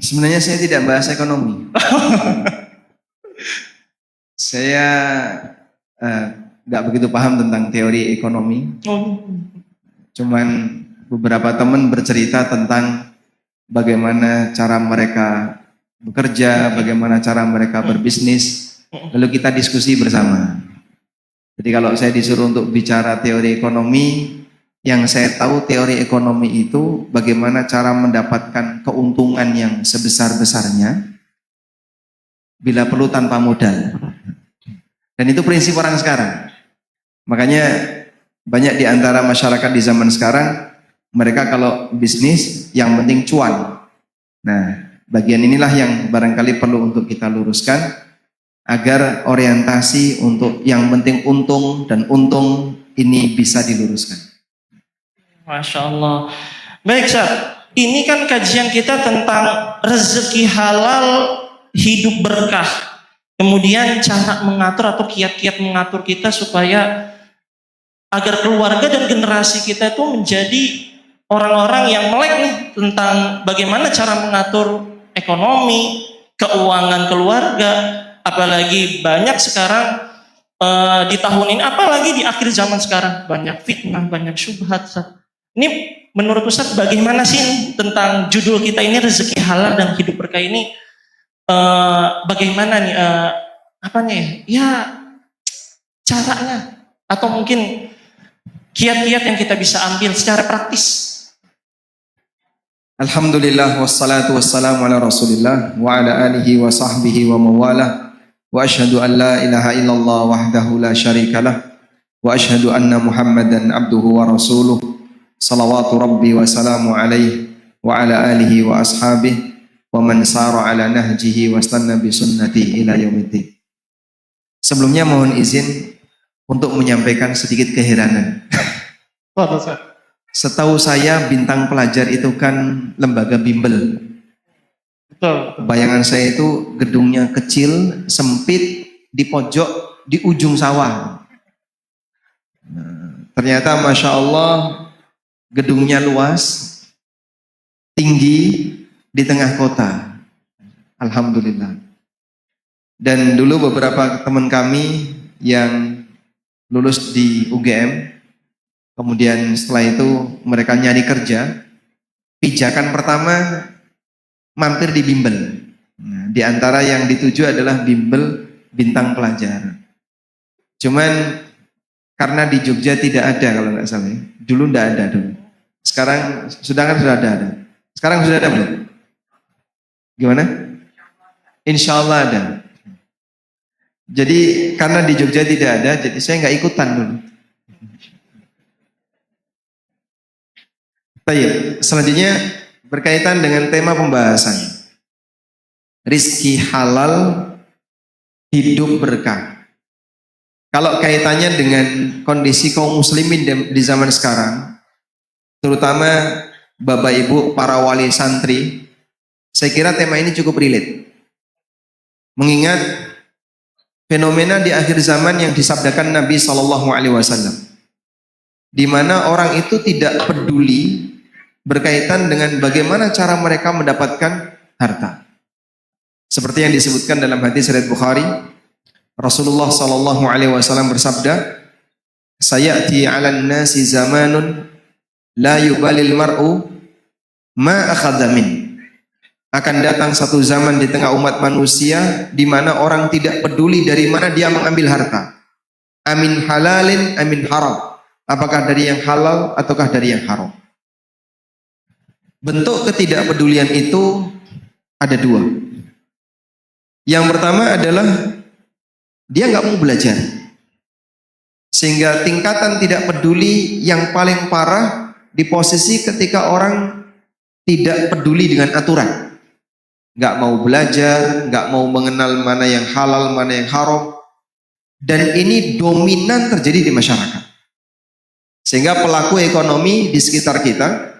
Sebenarnya saya tidak bahas ekonomi. Saya nggak begitu paham tentang teori ekonomi. Cuman beberapa teman bercerita tentang bagaimana cara mereka bekerja, bagaimana cara mereka berbisnis. Lalu kita diskusi bersama. Jadi kalau saya disuruh untuk bicara teori ekonomi, yang saya tahu teori ekonomi itu bagaimana cara mendapatkan keuntungan yang sebesar-besarnya bila perlu tanpa modal. Dan itu prinsip orang sekarang. Makanya banyak di antara masyarakat di zaman sekarang, mereka kalau bisnis yang penting cuan. Nah, bagian inilah yang barangkali perlu untuk kita luruskan agar orientasi untuk yang penting untung dan untung ini bisa diluruskan. Masya Allah. Baik, Ustaz. Ini kan kajian kita tentang rezeki halal, hidup berkah. Kemudian cara mengatur atau kiat-kiat mengatur kita supaya agar keluarga dan generasi kita itu menjadi orang-orang yang melek nih tentang bagaimana cara mengatur ekonomi, keuangan keluarga. Apalagi banyak sekarang di tahun ini, apalagi di akhir zaman sekarang banyak fitnah, banyak syubhat. Ini menurut Ustaz bagaimana sih nih, tentang judul kita ini rezeki halal dan hidup berkah ini bagaimana nih ya caranya atau mungkin kiat-kiat yang kita bisa ambil secara praktis. Alhamdulillah wassalatu wassalamu ala Rasulillah wa ala alihi wa sahbihi wa mawalah wa asyhadu an la ilaha illallah wahdahu la syarikalah wa asyhadu anna Muhammadan abduhu wa rasuluh salawatu rabbi wa salamu alaihi wa ala alihi wa ashabihi wa man sara ala nahjihi wa stanna bi sunnati ila yaumiddin. Sebelumnya mohon izin untuk menyampaikan sedikit keheranan. Setahu saya Bintang Pelajar itu kan lembaga bimbel. Betul. Bayangan saya itu gedungnya kecil, sempit, di pojok, di ujung sawah. Nah, ternyata Masya Allah gedungnya luas, tinggi, di tengah kota. Alhamdulillah. Dan dulu beberapa teman kami yang lulus di UGM, kemudian setelah itu mereka nyari kerja, pijakan pertama mampir di bimbel. Nah, di antara yang dituju adalah bimbel Bintang Pelajar. Cuman karena di Jogja tidak ada kalau nggak salah, dulu nggak ada dulu. Sekarang sudah ada. Sekarang sudah ada belum? Gimana? Insya Allah ada. Jadi karena di Jogja tidak ada, jadi saya nggak ikutan dulu. Baik, selanjutnya berkaitan dengan tema pembahasan rizki halal, hidup berkah. Kalau kaitannya dengan kondisi kaum muslimin di zaman sekarang, terutama Bapak Ibu para wali santri, saya kira tema ini cukup relate. Mengingat fenomena di akhir zaman yang disabdakan Nabi SAW, di mana orang itu tidak peduli berkaitan dengan bagaimana cara mereka mendapatkan harta. Seperti yang disebutkan dalam hadis riwayat Bukhari, Rasulullah SAW bersabda, "Sayati 'alan nasi zamanun la yubalil mar'u ma akhadha min." Akan datang satu zaman di tengah umat manusia di mana orang tidak peduli dari mana dia mengambil harta. Amin halalin, amin haram. Apakah dari yang halal ataukah dari yang haram? Bentuk ketidakpedulian itu ada dua. Yang pertama adalah dia nggak mau belajar, sehingga tingkatan tidak peduli yang paling parah di posisi ketika orang tidak peduli dengan aturan, nggak mau belajar, nggak mau mengenal mana yang halal, mana yang haram, dan ini dominan terjadi di masyarakat. Sehingga pelaku ekonomi di sekitar kita,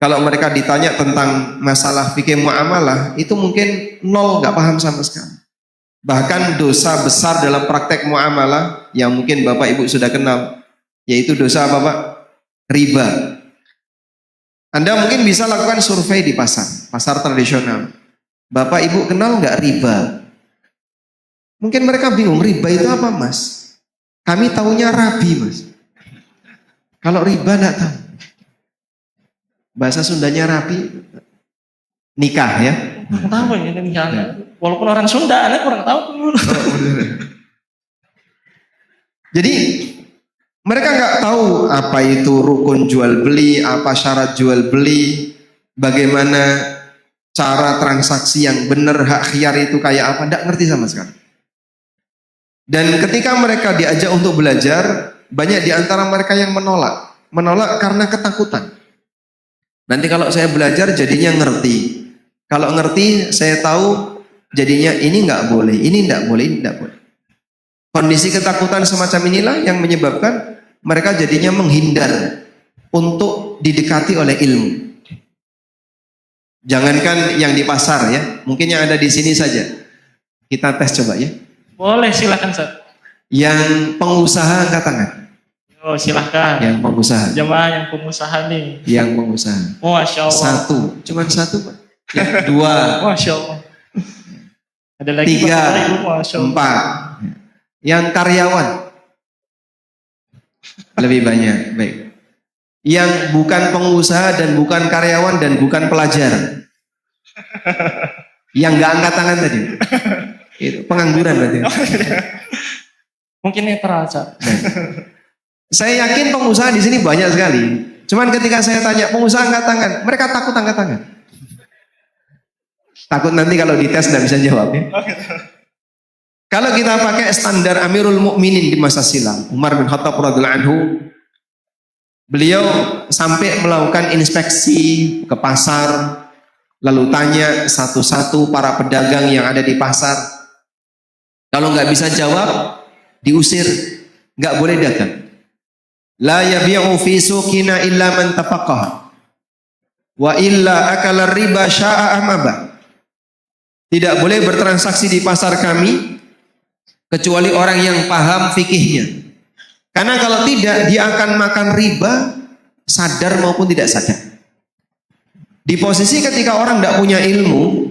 kalau mereka ditanya tentang masalah fikih muamalah, itu mungkin nol, nggak paham sama sekali. Bahkan dosa besar dalam praktek muamalah yang mungkin Bapak Ibu sudah kenal, yaitu dosa apa Pak? Riba. Anda mungkin bisa lakukan survei di pasar tradisional. Bapak Ibu kenal nggak riba? Mungkin mereka bingung, riba itu apa Mas? Kami taunya rabi Mas. Kalau riba nggak tahu. Bahasa Sundanya rabi, nikah ya. Kurang tahu ya misalnya. Walaupun orang Sunda, Anda kurang tahu. Jadi mereka nggak tahu apa itu rukun jual beli, apa syarat jual beli, bagaimana cara transaksi yang benar, hak khiyar itu kayak apa, nggak ngerti sama sekali. Dan ketika mereka diajak untuk belajar, banyak di antara mereka yang menolak karena ketakutan. Nanti kalau saya belajar jadinya ngerti. Kalau ngerti saya tahu jadinya ini nggak boleh, ini nggak boleh, ini nggak boleh. Kondisi ketakutan semacam inilah yang menyebabkan mereka jadinya menghindar untuk didekati oleh ilmu. Jangankan yang di pasar ya, mungkin yang ada di sini saja. Kita tes coba ya. Boleh, silakan Ustaz. Yang pengusaha angkat tangan. Oh, silakan. Yang pengusaha. Jemaah yang pengusaha nih. Yang pengusaha. Masya Allah. Cuman satu Pak. Yang dua. Masya Allah. Ada lagi Tiga. Bapak Ibu, Masya Allah. Empat. Yang karyawan. Lebih banyak. Baik. Yang bukan pengusaha dan bukan karyawan dan bukan pelajar. Yang nggak angkat tangan tadi. Itu pengangguran berarti. Mungkin netral, Ustaz. Saya yakin pengusaha di sini banyak sekali. Cuman ketika saya tanya pengusaha angkat tangan, mereka takut angkat tangan. Takut nanti kalau dites nggak bisa jawab ya. Kalau kita pakai standar Amirul Mukminin di masa silam, Umar bin Khattab radhiyallahu anhu, beliau sampai melakukan inspeksi ke pasar, lalu tanya satu-satu para pedagang yang ada di pasar. Kalau nggak bisa jawab, diusir, nggak boleh dagang. La yabi'u fi suqina illa man tafaqaha wa illa akala riba sya'a amaba. Tidak boleh bertransaksi di pasar kami kecuali orang yang paham fikihnya. Karena kalau tidak dia akan makan riba sadar maupun tidak sadar. Di posisi ketika orang tidak punya ilmu,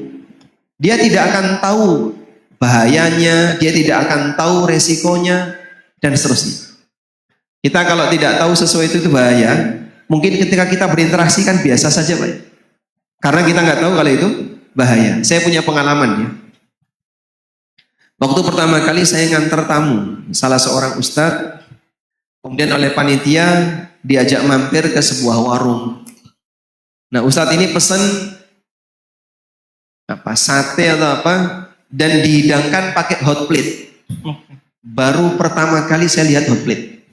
dia tidak akan tahu bahayanya, dia tidak akan tahu resikonya dan seterusnya. Kita kalau tidak tahu sesuatu itu bahaya, mungkin ketika kita berinteraksi kan biasa saja Pak. Karena kita nggak tahu kalau itu bahaya. Saya punya pengalaman ya. Waktu pertama kali saya nganter tamu, salah seorang ustadz, kemudian oleh panitia diajak mampir ke sebuah warung. Nah ustadz ini pesen apa sate atau apa dan dihidangkan pakai hot plate. Baru pertama kali saya lihat hot plate.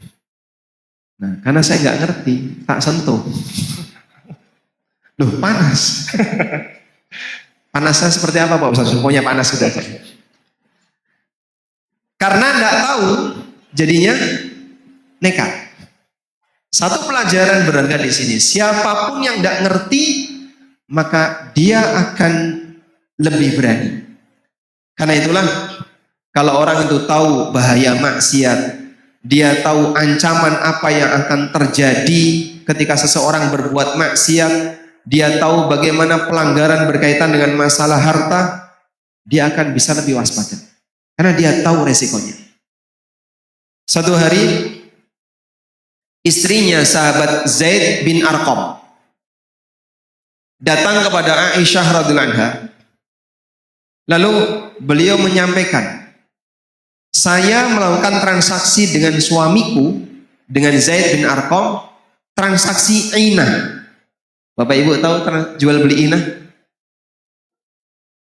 Nah karena saya nggak ngerti, tak sentuh. Loh panas. Panasnya seperti apa Pak Ustadz? Pokoknya panas sudah. Karena nggak tahu, jadinya nekat. Satu pelajaran berharga di sini. Siapapun yang nggak ngerti, maka dia akan lebih berani. Karena itulah, kalau orang itu tahu bahaya maksiat, dia tahu ancaman apa yang akan terjadi ketika seseorang berbuat maksiat, dia tahu bagaimana pelanggaran berkaitan dengan masalah harta, dia akan bisa lebih waspada. Karena dia tahu resikonya. Satu hari, istrinya sahabat Zaid bin Arqam datang kepada Aisyah radhiyallahu anha. Lalu beliau menyampaikan, saya melakukan transaksi dengan suamiku, dengan Zaid bin Arqam, transaksi inah. Bapak Ibu tahu jual beli inah?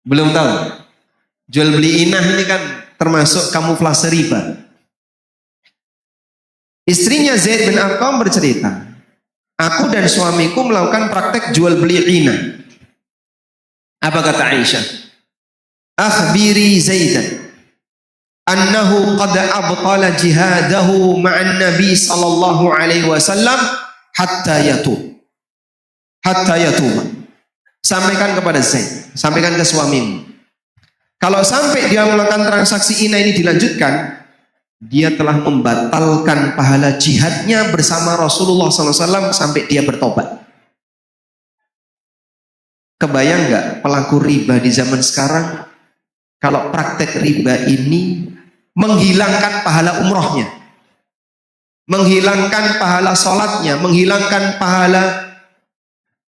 Belum tahu? Jual beli inah ini kan termasuk kamuflase riba. Istrinya Zaid bin Arqam bercerita, aku dan suamiku melakukan praktek jual beli inah. Apa kata Aisyah? Akhbiri Zaidan annahu qad abtala jihadahu ma'an Nabi sallallahu alaihi wasallam hatta yatub. Hatta yatub. Sampaikan kepada Zaid, sampaikan ke suamimu. Kalau sampai dia melakukan transaksi inah ini dilanjutkan, dia telah membatalkan pahala jihadnya bersama Rasulullah SAW sampai dia bertobat. Kebayang nggak pelaku riba di zaman sekarang kalau praktek riba ini menghilangkan pahala umrohnya, menghilangkan pahala sholatnya, menghilangkan pahala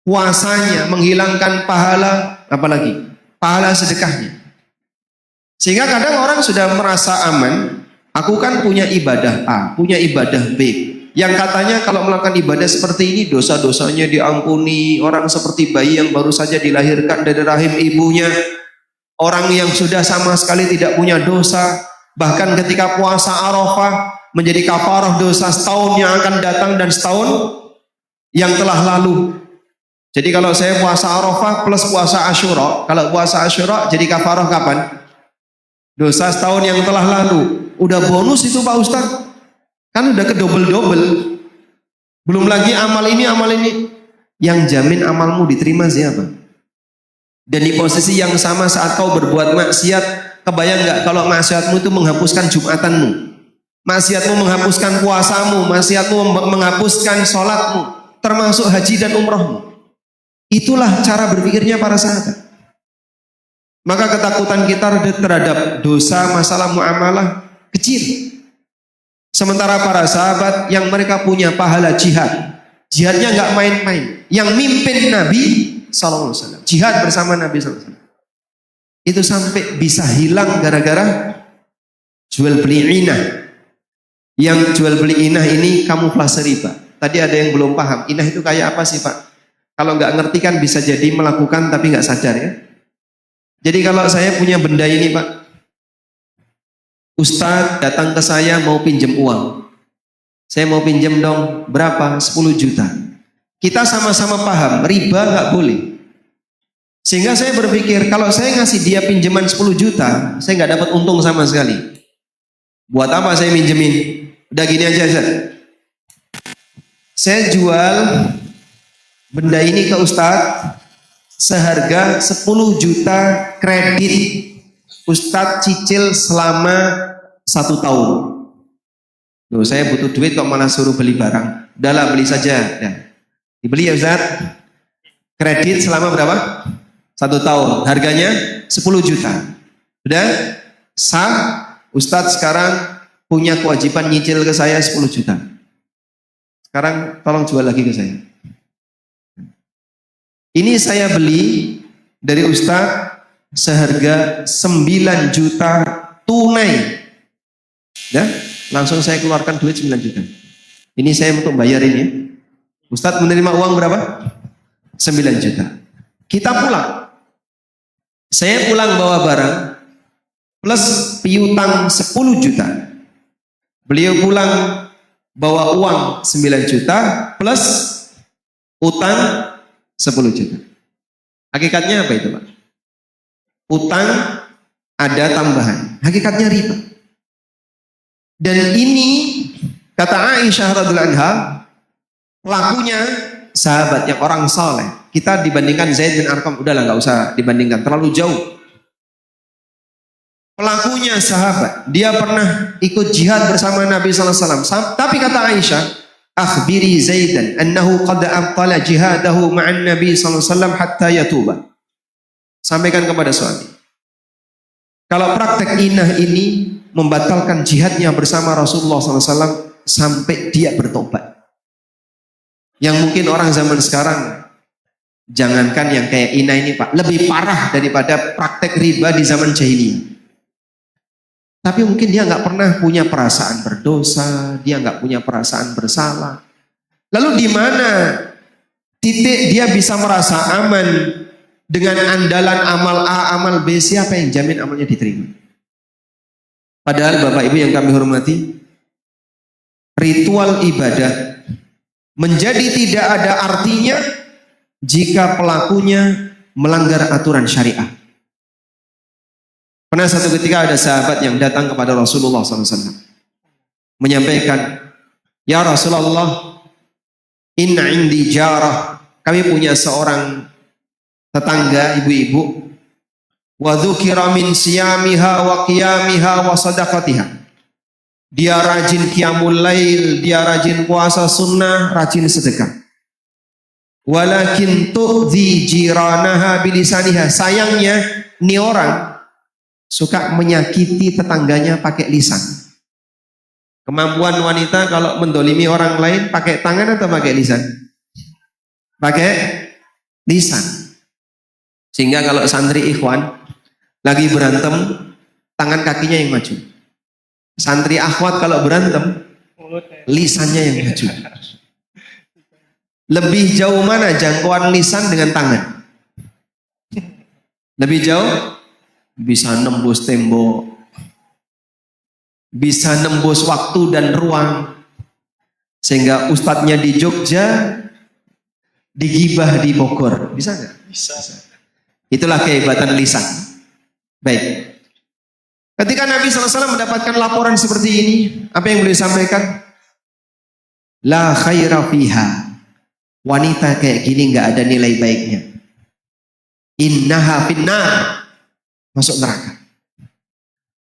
puasanya, menghilangkan pahala apalagi pahala sedekahnya. Sehingga kadang orang sudah merasa aman, aku kan punya ibadah A, punya ibadah B, yang katanya kalau melakukan ibadah seperti ini dosa-dosanya diampuni, orang seperti bayi yang baru saja dilahirkan dari rahim ibunya, orang yang sudah sama sekali tidak punya dosa, bahkan ketika puasa Arafah menjadi kafarah dosa setahun yang akan datang dan setahun yang telah lalu. Jadi kalau saya puasa Arafah plus puasa Asyura, kalau puasa Asyura jadi kafarah kapan? Dosa setahun yang telah lalu. Udah bonus itu Pak Ustadz. Kan udah kedobel-dobel. Belum lagi amal ini, amal ini. Yang jamin amalmu diterima siapa? Dan di posisi yang sama saat kau berbuat maksiat, kebayang nggak kalau maksiatmu itu menghapuskan Jumatanmu, maksiatmu menghapuskan puasamu, maksiatmu menghapuskan sholatmu, termasuk haji dan umrohmu. Itulah cara berpikirnya para sahabat. Maka ketakutan kita terhadap dosa, masalah muamalah kecil. Sementara para sahabat yang mereka punya pahala jihad, jihadnya nggak main-main. Yang mimpin Nabi SAW, jihad bersama Nabi SAW, itu sampai bisa hilang gara-gara jual beli inah. Yang jual beli inah ini kamuflase riba. Tadi ada yang belum paham, inah itu kayak apa sih Pak? Kalau nggak ngerti kan bisa jadi melakukan tapi nggak sadar ya. Jadi kalau saya punya benda ini Pak, Ustadz datang ke saya mau pinjam uang. Saya mau pinjam dong, berapa? 10 juta. Kita sama-sama paham, riba nggak boleh. Sehingga saya berpikir, kalau saya ngasih dia pinjaman 10 juta, saya nggak dapat untung sama sekali. Buat apa saya minjemin? Udah gini aja, Ustadz. Saya jual benda ini ke Ustadz seharga 10 juta kredit. Ustadz cicil selama 1 tahun. Loh, saya butuh duit kok malah suruh beli barang. Udahlah beli saja. Ya. Dibeli ya Ustadz. Kredit selama berapa? 1 tahun. Harganya 10 juta. Udah sah. Ustadz sekarang punya kewajiban nyicil ke saya 10 juta. Sekarang tolong jual lagi ke saya. Ini saya beli dari Ustadz seharga 9 juta tunai. Ya, langsung saya keluarkan duit 9 juta. Ini saya untuk bayarin ya. Ustadz menerima uang berapa? 9 juta. Kita pulang. Saya pulang bawa barang plus piutang 10 juta. Beliau pulang bawa uang 9 juta plus utang 10 juta. Hakikatnya apa itu Pak? Utang ada tambahan. Hakikatnya riba. Dan ini kata Aisyah radhiyallahu anha, pelakunya sahabat yang orang saleh. Kita dibandingkan Zaid bin Arqam, udahlah nggak usah dibandingkan, terlalu jauh. Pelakunya sahabat, dia pernah ikut jihad bersama Nabi SAW. Tapi kata Aisyah, akhbiri Zaidan annahu qad abtala jihadahu ma'an Nabi SAW hatta yatuba. Sampaikan kepada suami, kalau praktek inah ini membatalkan jihadnya bersama Rasulullah SAW sampai dia bertobat. Yang mungkin orang zaman sekarang, jangankan yang kayak inah ini Pak, lebih parah daripada praktek riba di zaman jahiliyah. Tapi mungkin dia nggak pernah punya perasaan berdosa, dia nggak punya perasaan bersalah. Lalu di mana titik dia bisa merasa aman dengan andalan amal A, amal B? Siapa yang jamin amalnya diterima? Padahal Bapak Ibu yang kami hormati, ritual ibadah menjadi tidak ada artinya jika pelakunya melanggar aturan syariah. Pernah satu ketika ada sahabat yang datang kepada Rasulullah SAW menyampaikan, ya Rasulullah, inna indi jarah, kami punya seorang tetangga ibu-ibu, wa dzukira min siyamiha wa qiyamiha wa sadaqatiha. Dia rajin qiyamul lail, dia rajin puasa sunnah, rajin sedekah. walakin tu'dhi jiranaha bilisaniha. Sayangnya nih orang suka menyakiti tetangganya pakai lisan. Kemampuan wanita kalau mendolimi orang lain pakai tangan atau pakai lisan? Pakai lisan. Sehingga kalau santri ikhwan lagi berantem, tangan kakinya yang maju. Santri akhwat kalau berantem, lisannya yang maju. Lebih jauh mana jangkauan lisan dengan tangan? Lebih jauh? Bisa nembus tembok, bisa nembus waktu dan ruang. Sehingga ustadznya di Jogja digibah di Bogor. Bisa nggak? Bisa. Itulah kehebatan lisan. Baik. Ketika Nabi SAW mendapatkan laporan seperti ini, apa yang beliau sampaikan? La khaira fiha. Wanita kayak gini nggak ada nilai baiknya. Innaha finnar. Masuk neraka.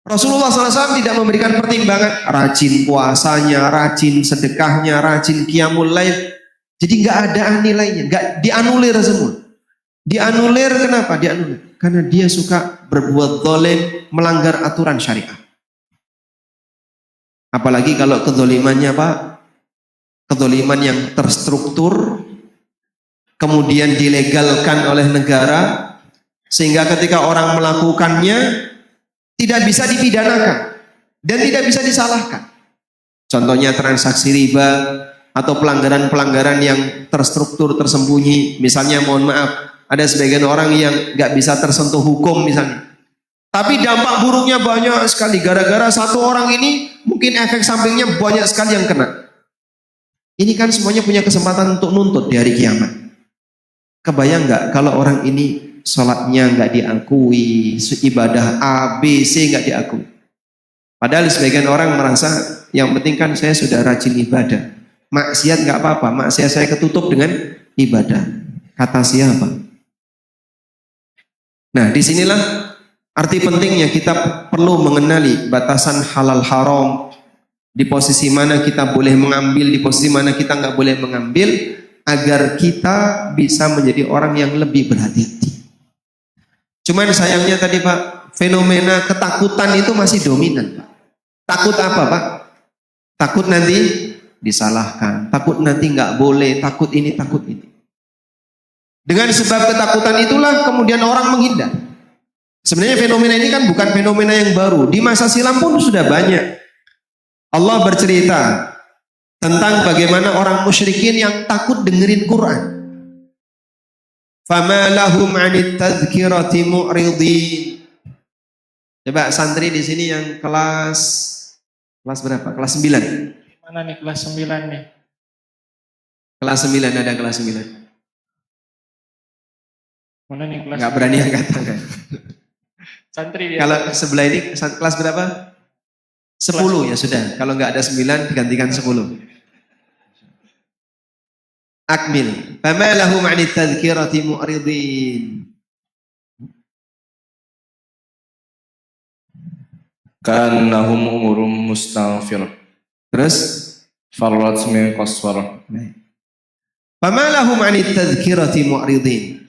Rasulullah SAW tidak memberikan pertimbangan rajin puasanya, rajin sedekahnya, rajin qiyamul lail. Jadi nggak ada nilainya, nggak dianulir semua. Dianulir kenapa? Dianulir karena dia suka berbuat zalim, melanggar aturan syariat. Apalagi kalau kezalimannya Pak, kezaliman yang terstruktur, kemudian dilegalkan oleh negara. Sehingga ketika orang melakukannya tidak bisa dipidanakan dan tidak bisa disalahkan. Contohnya transaksi riba atau pelanggaran-pelanggaran yang terstruktur, tersembunyi. Misalnya mohon maaf, ada sebagian orang yang nggak bisa tersentuh hukum misalnya. Tapi dampak buruknya banyak sekali. Gara-gara satu orang ini mungkin efek sampingnya banyak sekali yang kena. Ini kan semuanya punya kesempatan untuk nuntut di hari kiamat. Kebayang nggak kalau orang ini sholatnya nggak diakui, ibadah A, B, C nggak diakui. Padahal sebagian orang merasa yang penting kan saya sudah rajin ibadah. Maksiat nggak apa-apa, maksiat saya ketutup dengan ibadah. Kata siapa? Nah, disinilah arti pentingnya kita perlu mengenali batasan halal haram. Di posisi mana kita boleh mengambil, di posisi mana kita nggak boleh mengambil, agar kita bisa menjadi orang yang lebih berhati-hati. Cuman sayangnya tadi Pak, fenomena ketakutan itu masih dominan Pak. Takut apa Pak? Takut nanti disalahkan, takut nanti nggak boleh, takut ini, takut ini. Dengan sebab ketakutan itulah kemudian orang menghindar. Sebenarnya fenomena ini kan bukan fenomena yang baru. Di masa silam pun sudah banyak. Allah bercerita tentang bagaimana orang musyrikin yang takut dengerin Quran. Fama lahum 'anit tadhkirati mu'ridin. Coba santri di sini yang kelas berapa? Kelas 9. Mana nih kelas 9 nih? Kelas 9 ada kelas 9. Mana nih kelas? Enggak berani angkat tangan. Santri dia. Kalau sebelah ini kelas berapa? 10 ya sudah. Kalau enggak ada 9 digantikan 10. Akmil. Fama lahum 'anit tadhkirati mu'ridin. Ka'annahum umurum mustaghfir. Terus Farrat min qaswar. fama lahum 'anit tadhkirati mu'ridin.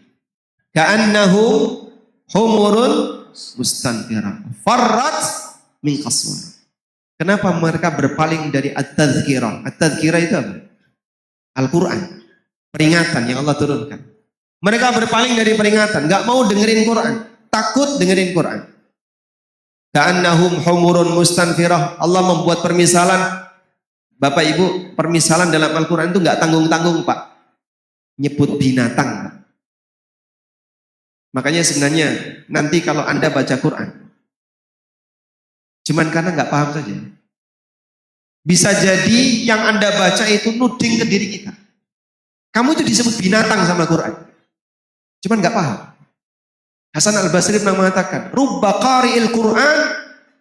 Ka'annahum humurun mustanfirah. Farrat min qaswar. Kenapa mereka berpaling dari at-tadhkirah? At-tadhkirah itu apa? Al-Quran. Peringatan yang Allah turunkan. Mereka berpaling dari peringatan, nggak mau dengerin Quran, takut dengerin Quran. Ka'annahum humurun mustanfirah. Allah membuat permisalan, Bapak Ibu, permisalan dalam Al-Quran itu nggak tanggung-tanggung Pak. Nyebut binatang Pak. Makanya sebenarnya nanti kalau Anda baca Quran, cuman karena nggak paham saja. Bisa jadi yang Anda baca itu nuding ke diri kita. Kamu itu disebut binatang sama Quran. Cuman nggak paham. Hasan al-Basri pernah mengatakan, "Rubba qari'il Qur'an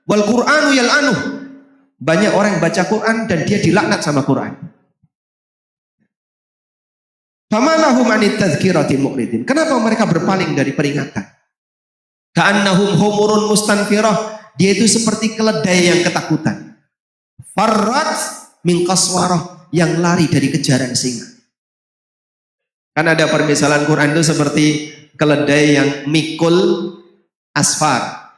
wal Qur'anu yal'anuh." Banyak orang yang baca Quran dan dia dilaknat sama Quran. Fama lahum 'anit tadhkirati mu'ridin. Kenapa mereka berpaling dari peringatan? Ka'annahum humurun mustanfirah. Dia itu seperti keledai yang ketakutan. Farrat min qaswarah, yang lari dari kejaran singa. Kan ada permisalan Quran itu seperti keledai yang mikul asfar.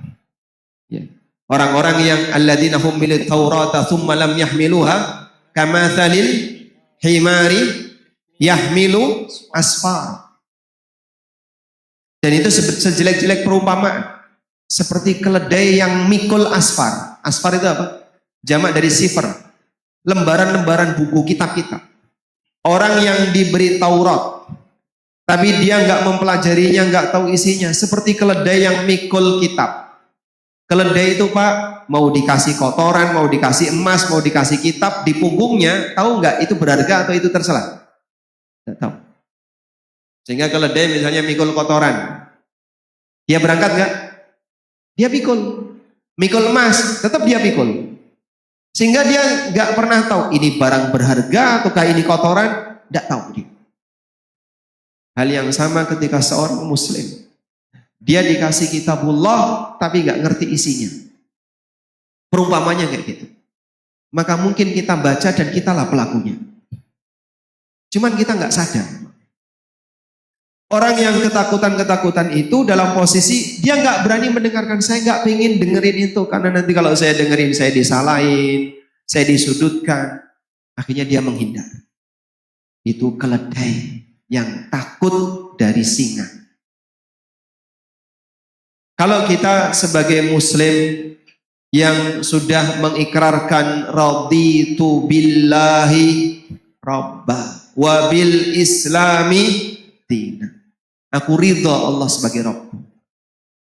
Ya. Orang-orang yang alladzina hummilut taurata thumma lam yahmiluha kamathalil himari yahmilu asfar. Dan itu sejelek-jelek perumpamaan. Seperti keledai yang mikul asfar. Asfar itu apa? Jamak dari sifar. Lembaran-lembaran buku kitab-kitab. Orang yang diberi Taurat, tapi dia nggak mempelajarinya, nggak tahu isinya. Seperti keledai yang mikul kitab. Keledai itu Pak, mau dikasih kotoran, mau dikasih emas, mau dikasih kitab, di punggungnya, tahu nggak itu berharga atau itu tercela? Nggak tahu. Sehingga keledai misalnya mikul kotoran. Dia berangkat nggak? Dia pikul. Mikul emas, tetap dia pikul. Sehingga dia nggak pernah tahu ini barang berharga ataukah ini kotoran, nggak tahu dia. Hal yang sama ketika seorang muslim, dia dikasih kitabullah tapi nggak ngerti isinya. Perumpamanya kayak gitu. Maka mungkin kita baca dan kitalah pelakunya. Cuman kita nggak sadar. Orang yang ketakutan-ketakutan itu dalam posisi dia nggak berani mendengarkan. Saya nggak pengen dengerin itu karena nanti kalau saya dengerin saya disalahin, saya disudutkan. Akhirnya dia menghindar. Itu keledai yang takut dari singa. Kalau kita sebagai muslim yang sudah mengikrarkan raditu billahi rabba wa bil islami dina. Aku ridho Allah sebagai Rabb.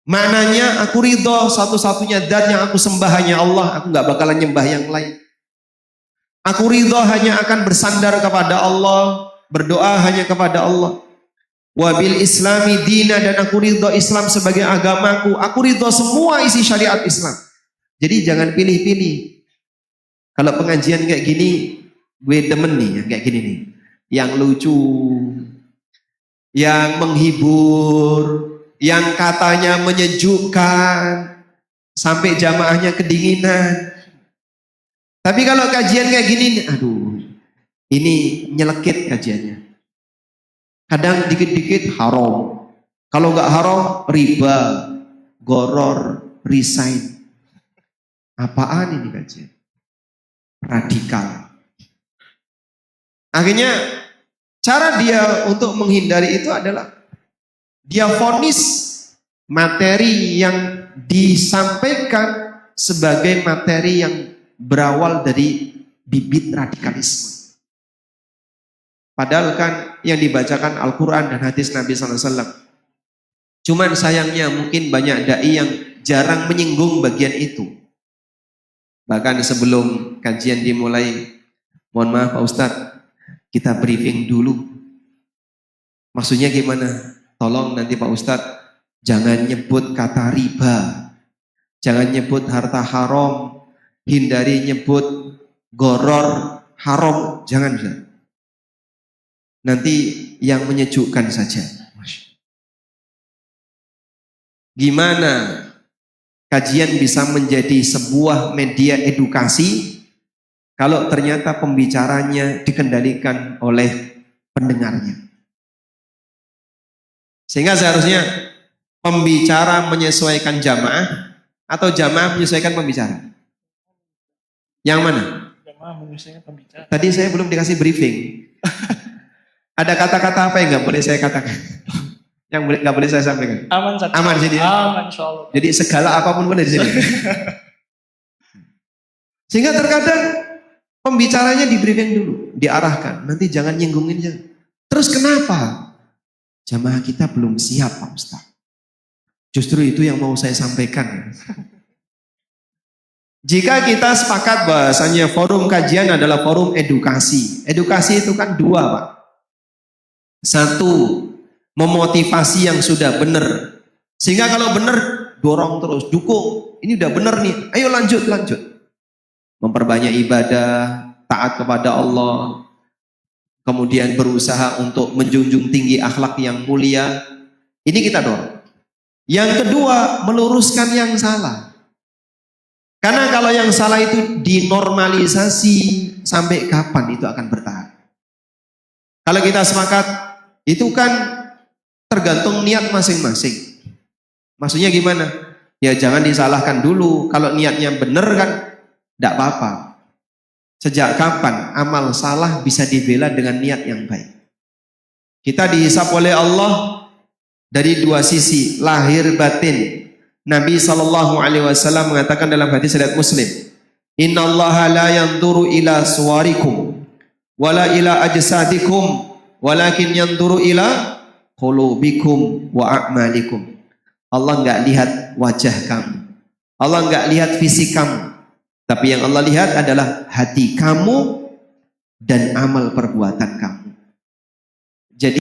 Maknanya aku ridho satu-satunya zat yang aku sembah hanya Allah. Aku gak bakalan nyembah yang lain. Aku ridho hanya akan bersandar kepada Allah. Berdoa hanya kepada Allah. Wabil islami dina, dan aku ridho Islam sebagai agamaku. Aku ridho semua isi syariat Islam. Jadi jangan pilih-pilih. Kalau pengajian kayak gini, gue demen nih yang kayak gini nih. Yang lucu, yang menghibur, yang katanya menyejukkan, sampai jamaahnya kedinginan. Tapi kalau kajian kayak gini, aduh, ini nyelekit kajiannya. Kadang dikit-dikit haram. Kalau nggak haram, riba, goror, resign. Apaan ini kajian? Radikal. Akhirnya cara dia untuk menghindari itu adalah dia vonis materi yang disampaikan sebagai materi yang berawal dari bibit radikalisme. Padahal kan yang dibacakan Al-Quran dan hadis Nabi SAW. Cuman sayangnya mungkin banyak da'i yang jarang menyinggung bagian itu. Bahkan sebelum kajian dimulai, mohon maaf Pak Ustadz, kita briefing dulu. Maksudnya gimana? Tolong nanti Pak Ustadz jangan nyebut kata riba, jangan nyebut harta haram, hindari nyebut goror haram, jangan. Nanti yang menyejukkan saja. Gimana kajian bisa menjadi sebuah media edukasi kalau ternyata pembicaranya dikendalikan oleh pendengarnya? Sehingga seharusnya pembicara menyesuaikan jamaah atau jamaah menyesuaikan pembicara? Yang mana? Jamaah menyesuaikan pembicara. Tadi saya belum dikasih briefing. Ada kata-kata apa yang nggak boleh saya katakan? Yang nggak boleh saya sampaikan? Aman saja. Aman sini. Aman insyaallah. Jadi segala apapun boleh di sini. Sehingga terkadang pembicaranya di briefing dulu, diarahkan. Nanti jangan nyinggungin jangan. Terus kenapa? Jamaah kita belum siap Pak Ustaz. Justru itu yang mau saya sampaikan. Jika kita sepakat bahasanya forum kajian adalah forum edukasi. Edukasi itu kan dua Pak. Satu, memotivasi yang sudah benar. Sehingga kalau benar, dorong terus, dukung. Ini udah benar nih, ayo lanjut. Memperbanyak ibadah, taat kepada Allah. Kemudian berusaha untuk menjunjung tinggi akhlak yang mulia. Ini kita dorong. Yang kedua, meluruskan yang salah. Karena kalau yang salah itu dinormalisasi, sampai kapan itu akan bertahan? Kalau kita sepakat, Itu kan tergantung niat masing-masing. Maksudnya gimana? Ya jangan disalahkan dulu. Kalau niatnya benar kan tidak apa-apa. Sejak kapan amal salah bisa dibela dengan niat yang baik? Kita dihisap oleh Allah dari dua sisi, lahir batin. Nabi SAW mengatakan dalam hadis riwayat Muslim, Innallaha la yanzuru ila suwarikum wala ila ajsadikum walakin yanzuru ila qulubikum wa a'malikum. Allah enggak lihat wajah kamu. Allah enggak lihat fisik kamu. Tapi yang Allah lihat adalah hati kamu dan amal perbuatan kamu. Jadi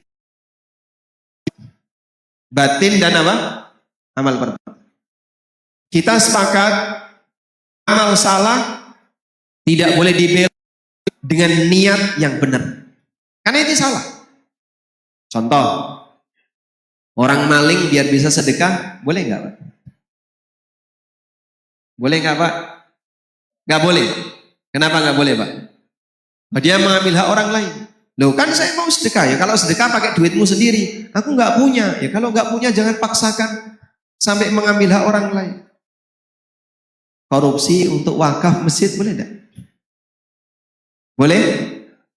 batin dan apa? Amal perbuatan. Kita sepakat amal salah tidak boleh dibela dengan niat yang benar. Karena itu salah. Contoh, orang maling biar bisa sedekah, boleh nggak Pak? Boleh nggak Pak? Nggak boleh. Kenapa nggak boleh Pak? Dia mengambil hak orang lain. Loh kan saya mau sedekah ya. Kalau sedekah pakai duitmu sendiri. Aku nggak punya. Ya kalau nggak punya jangan paksakan sampai mengambil hak orang lain. Korupsi untuk wakaf masjid boleh enggak? Boleh?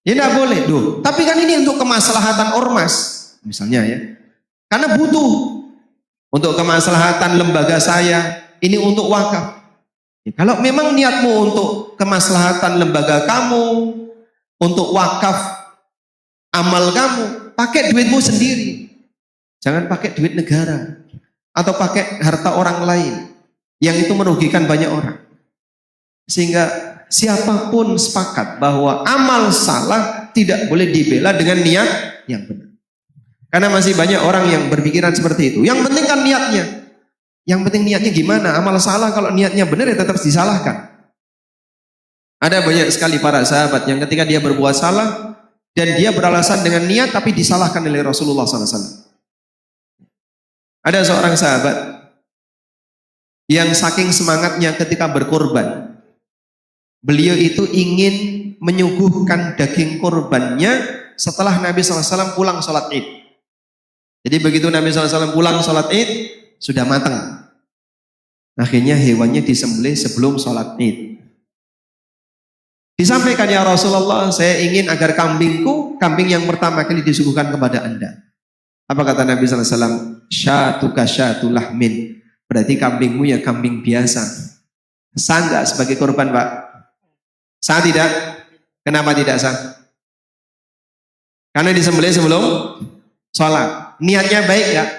Ya enggak boleh. Duh, tapi kan ini untuk kemaslahatan ormas misalnya ya. Karena butuh untuk kemaslahatan lembaga saya, ini untuk wakaf. Ya, kalau memang niatmu untuk kemaslahatan lembaga kamu, untuk wakaf amal kamu, pakai duitmu sendiri. Jangan pakai duit negara atau pakai harta orang lain yang itu merugikan banyak orang. Sehingga siapapun sepakat bahwa amal salah tidak boleh dibela dengan niat yang benar. Karena masih banyak orang yang berpikiran seperti itu. Yang penting kan niatnya. Yang penting niatnya gimana? Amal salah kalau niatnya benar ya tetap disalahkan. Ada banyak sekali para sahabat yang ketika dia berbuat salah dan dia beralasan dengan niat tapi disalahkan oleh Rasulullah SAW. Ada seorang sahabat yang saking semangatnya ketika berkorban, beliau itu ingin menyuguhkan daging korbannya setelah Nabi SAW pulang sholat id. Jadi begitu Nabi SAW pulang sholat id, sudah matang. Akhirnya hewannya disembelih sebelum sholat id. Disampaikan, ya Rasulullah, saya ingin agar kambingku, kambing yang pertama kali disuguhkan kepada Anda. Apa kata Nabi SAW? Syatuka syatu lahmin. Berarti kambingmu ya kambing biasa. Sah enggak sebagai korban Pak? Sah tidak? Kenapa tidak sah? Karena disembelih sebelum sholat. Niatnya baik enggak?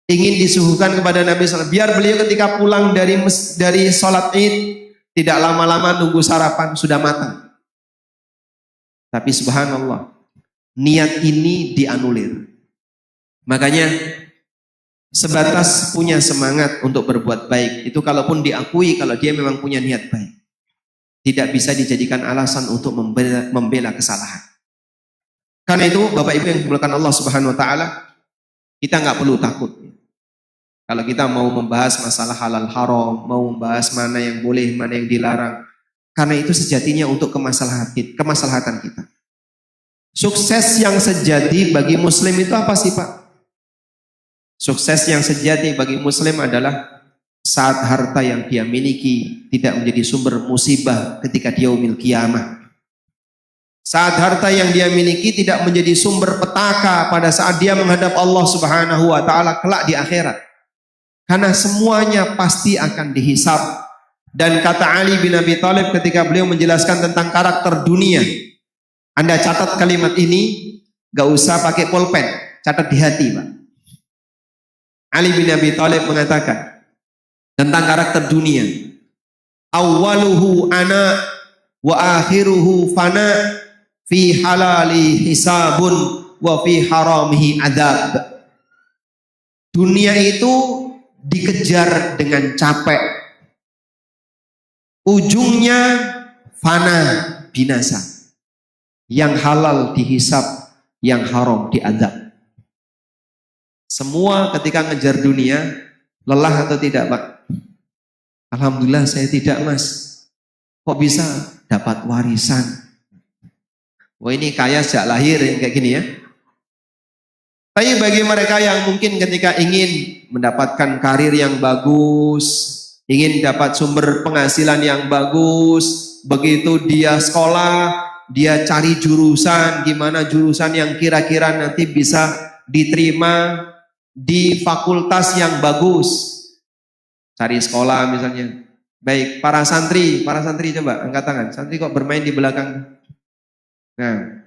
Ingin disuguhkan kepada Nabi SAW. Biar beliau ketika pulang dari sholat id, tidak lama-lama nunggu sarapan, sudah matang. Tapi subhanallah, niat ini dianulir. Makanya sebatas punya semangat untuk berbuat baik, itu kalaupun diakui kalau dia memang punya niat baik, tidak bisa dijadikan alasan untuk membela kesalahan. Karena itu Bapak Ibu yang dimuliakan Allah Subhanahu wa taala, kita nggak perlu takut. Kalau kita mau membahas masalah halal haram, mau membahas mana yang boleh, mana yang dilarang, karena itu sejatinya untuk kemaslahatan kita. Sukses yang sejati bagi muslim itu apa sih Pak? Sukses yang sejati bagi muslim adalah saat harta yang dia miliki tidak menjadi sumber musibah ketika dia yaumil qiyamah. Saat harta yang dia miliki tidak menjadi sumber petaka pada saat dia menghadap Allah Subhanahu wa taala kelak di akhirat. Karena semuanya pasti akan dihisab. Dan kata Ali bin Abi Thalib ketika beliau menjelaskan tentang karakter dunia, Anda catat kalimat ini, gak usah pakai pulpen, catat di hati Pak. Ali bin Abi Thalib mengatakan tentang karakter dunia, awwaluhu ana wa akhiruhu fana fi halali hisabun wa fi haramihi adab. Dunia itu dikejar dengan capek, ujungnya fana, binasa. Yang halal dihisab, yang haram diadab. Semua ketika ngejar dunia, lelah atau tidak Pak? Alhamdulillah saya tidak Mas. Kok bisa dapat warisan? Wah ini kaya sejak lahir kayak gini ya. Tapi bagi mereka yang mungkin ketika ingin mendapatkan karir yang bagus, ingin dapat sumber penghasilan yang bagus, begitu dia sekolah, dia cari jurusan, gimana jurusan yang kira-kira nanti bisa diterima di fakultas yang bagus. Cari sekolah misalnya. Baik, para santri coba angkat tangan. Santri kok bermain di belakang? Nah,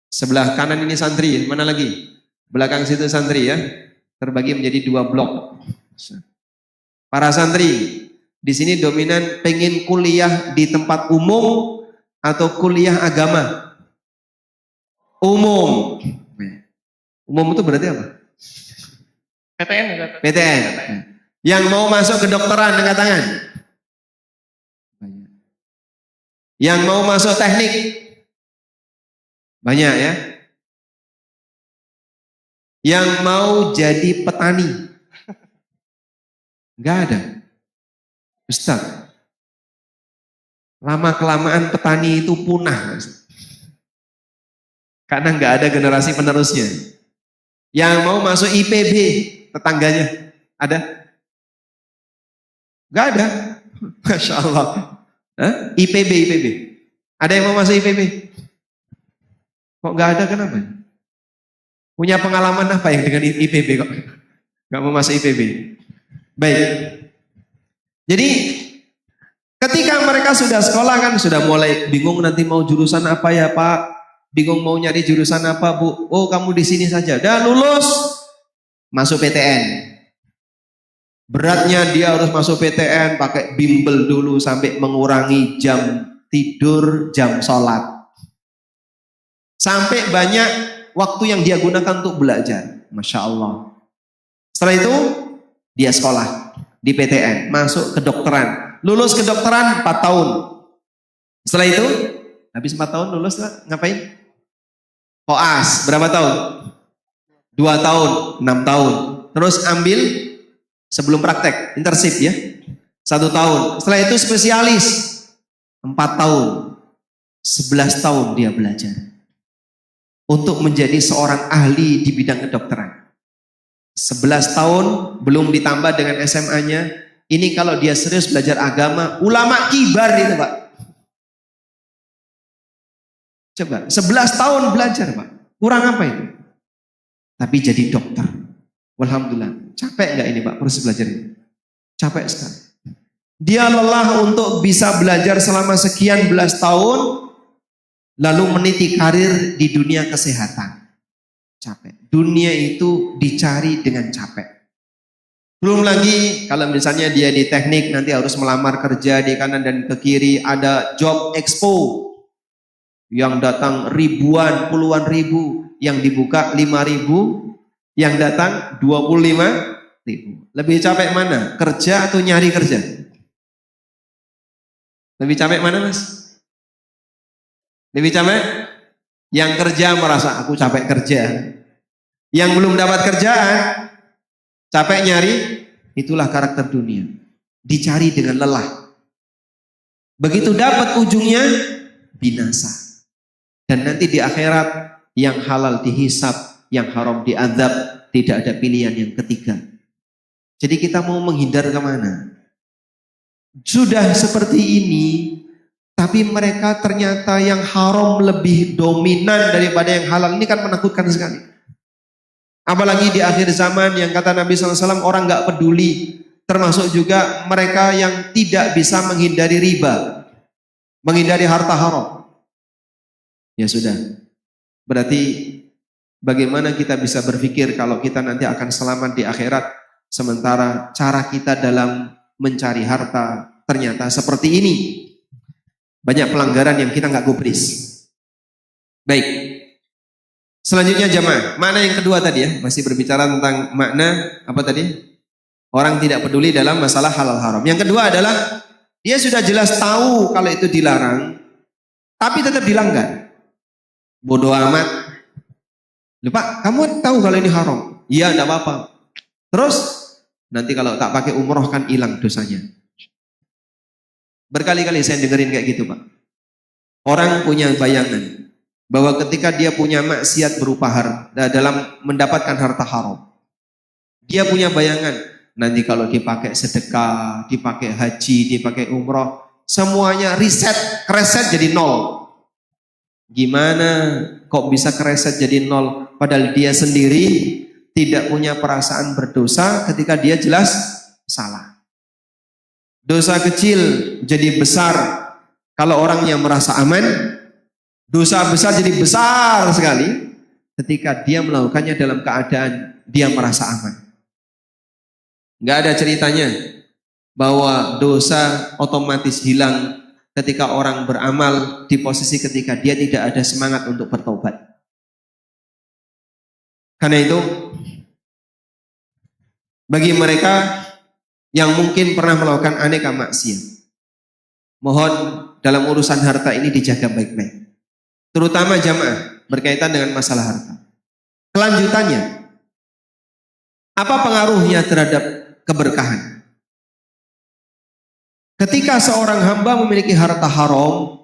sebelah kanan ini santri, mana lagi? Belakang situ santri ya. Terbagi menjadi 2 blok. Para santri, di sini dominan pengen kuliah di tempat umum atau kuliah agama? Umum. Umum itu berarti apa? PTN ya, PTN. Yang mau masuk kedokteran angkat tangan. Yang mau masuk teknik banyak ya. Yang mau jadi petani enggak ada. Ustaz, lama-kelamaan petani itu punah. Karena enggak ada generasi penerusnya. Yang mau masuk IPB, tetangganya ada? Enggak ada. Masya Allah. IPB. Ada yang mau masuk IPB? Kok enggak ada, kenapa? Punya pengalaman apa yang dengan IPB kok? Enggak mau masuk IPB. Baik. Jadi ketika mereka sudah sekolah kan sudah mulai bingung nanti mau jurusan apa ya Pak? Bingung mau nyari jurusan apa Bu? Oh kamu di sini saja. Dah lulus masuk PTN. Beratnya dia harus masuk PTN pakai bimbel dulu sampai mengurangi jam tidur, jam sholat. Sampai banyak waktu yang dia gunakan untuk belajar. Masya Allah. Setelah itu dia sekolah di PTN, masuk kedokteran. Lulus kedokteran 4 tahun. Setelah itu habis 4 tahun lulus ngapain? Koas berapa tahun? 2 tahun, 6 tahun. Terus ambil sebelum praktek, internship ya. 1 tahun. Setelah itu spesialis. 4 tahun. 11 tahun dia belajar. Untuk menjadi seorang ahli di bidang kedokteran. 11 tahun belum ditambah dengan SMA-nya. Ini kalau dia serius belajar agama, ulama kibar itu Pak. Coba, 11 tahun belajar Pak. Kurang apa itu? Tapi jadi dokter. Alhamdulillah. Capek nggak ini Pak proses belajarnya? Capek sekali. Dia lelah untuk bisa belajar selama sekian belas tahun, lalu meniti karir di dunia kesehatan. Capek. Dunia itu dicari dengan capek. Belum lagi kalau misalnya dia di teknik nanti harus melamar kerja di kanan dan ke kiri, ada job expo yang datang ribuan, puluhan ribu, yang dibuka 5.000, yang datang 25.000. Lebih capek mana? Kerja atau nyari kerja? Lebih capek mana Mas? Lebih capek? Yang kerja merasa aku capek kerja. Yang belum dapat kerjaan, capek nyari, itulah karakter dunia. Dicari dengan lelah. Begitu dapat ujungnya, binasa. Dan nanti di akhirat, yang halal dihisap, yang haram diazab, tidak ada pilihan yang ketiga. Jadi kita mau menghindar kemana? Sudah seperti ini, tapi mereka ternyata yang haram lebih dominan daripada yang halal. Ini kan menakutkan sekali. Apalagi di akhir zaman yang kata Nabi SAW, orang gak peduli. Termasuk juga mereka yang tidak bisa menghindari riba. Menghindari harta haram. Ya sudah. Berarti bagaimana kita bisa berpikir kalau kita nanti akan selamat di akhirat. Sementara cara kita dalam mencari harta ternyata seperti ini. Banyak pelanggaran yang kita gak gubris. Baik. Selanjutnya jamaah, makna yang kedua tadi ya, masih berbicara tentang makna apa tadi? Orang tidak peduli dalam masalah halal haram. Yang kedua adalah dia sudah jelas tahu kalau itu dilarang, tapi tetap dilanggar. Bodoh amat. Lupa, kamu tahu kalau ini haram? Iya, enggak apa-apa. Terus nanti kalau tak pakai umroh kan hilang dosanya. Berkali-kali saya dengerin kayak gitu Pak. Orang punya bayangan. bahwa ketika dia punya maksiat berupa dalam mendapatkan harta haram, dia punya bayangan nanti kalau dipakai sedekah, dipakai haji, dipakai umroh, semuanya kereset jadi nol. Gimana kok bisa kereset jadi nol? Padahal dia sendiri tidak punya perasaan berdosa ketika dia jelas salah. Dosa kecil jadi besar kalau orang yang merasa aman. Dosa besar jadi besar sekali ketika dia melakukannya dalam keadaan dia merasa aman. Nggak ada ceritanya bahwa dosa otomatis hilang ketika orang beramal di posisi ketika dia tidak ada semangat untuk bertobat. Karena itu, bagi mereka yang mungkin pernah melakukan aneka maksiat, mohon dalam urusan harta ini dijaga baik-baik. Terutama jamaah berkaitan dengan masalah harta. Kelanjutannya, apa pengaruhnya terhadap keberkahan? Ketika seorang hamba memiliki harta haram,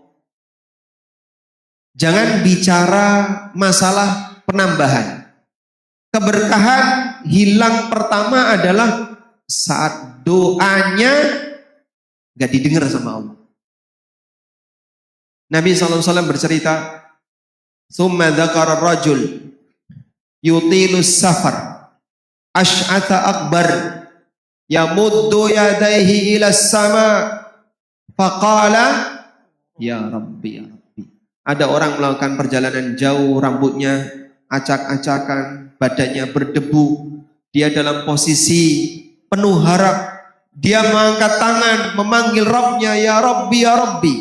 jangan bicara masalah penambahan. Keberkahan hilang pertama adalah saat doanya gak didengar sama Allah. Nabi SAW bercerita, "Tsumma dzakara rajul yutilus safar ash'ata akbar yamuddu yadayhi ila sama faqala ya Rabbi ya Rabbi." Ada orang melakukan perjalanan jauh, rambutnya acak-acakan, badannya berdebu, dia dalam posisi penuh harap, dia mengangkat tangan memanggil Rabbnya, ya Rabbi ya Rabbi.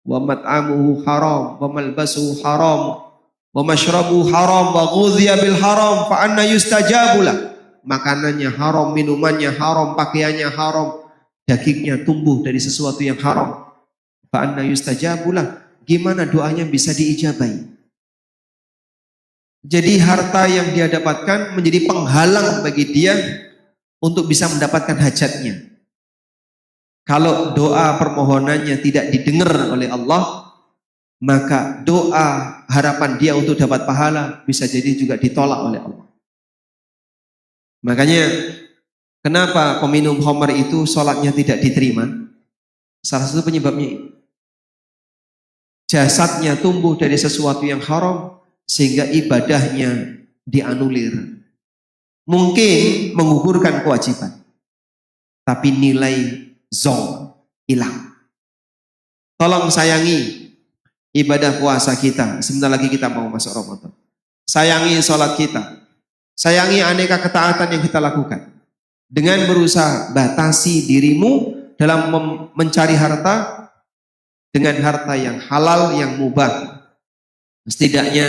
Wa mat'amuhu haram, wa malbasuhu haram, wa mashrabuhu haram, wa ghudhiya bil haram, fa anna yustajabulah. Makanannya haram, minumannya haram, pakaiannya haram, dagingnya tumbuh dari sesuatu yang haram. Fa anna yustajabulah. Gimana doanya bisa diijabai? Jadi harta yang dia dapatkan menjadi penghalang bagi dia untuk bisa mendapatkan hajatnya. Kalau doa permohonannya tidak didengar oleh Allah, maka doa harapan dia untuk dapat pahala bisa jadi juga ditolak oleh Allah. Makanya kenapa peminum khamar itu sholatnya tidak diterima? Salah satu penyebabnya jasadnya tumbuh dari sesuatu yang haram sehingga ibadahnya dianulir. Mungkin menggugurkan kewajiban, tapi nilai zong hilang. Tolong sayangi ibadah puasa kita. Sebentar lagi kita mau masuk Ramadan. Sayangi sholat kita. Sayangi aneka ketaatan yang kita lakukan. Dengan berusaha batasi dirimu dalam mencari harta dengan harta yang halal, yang mubah. Setidaknya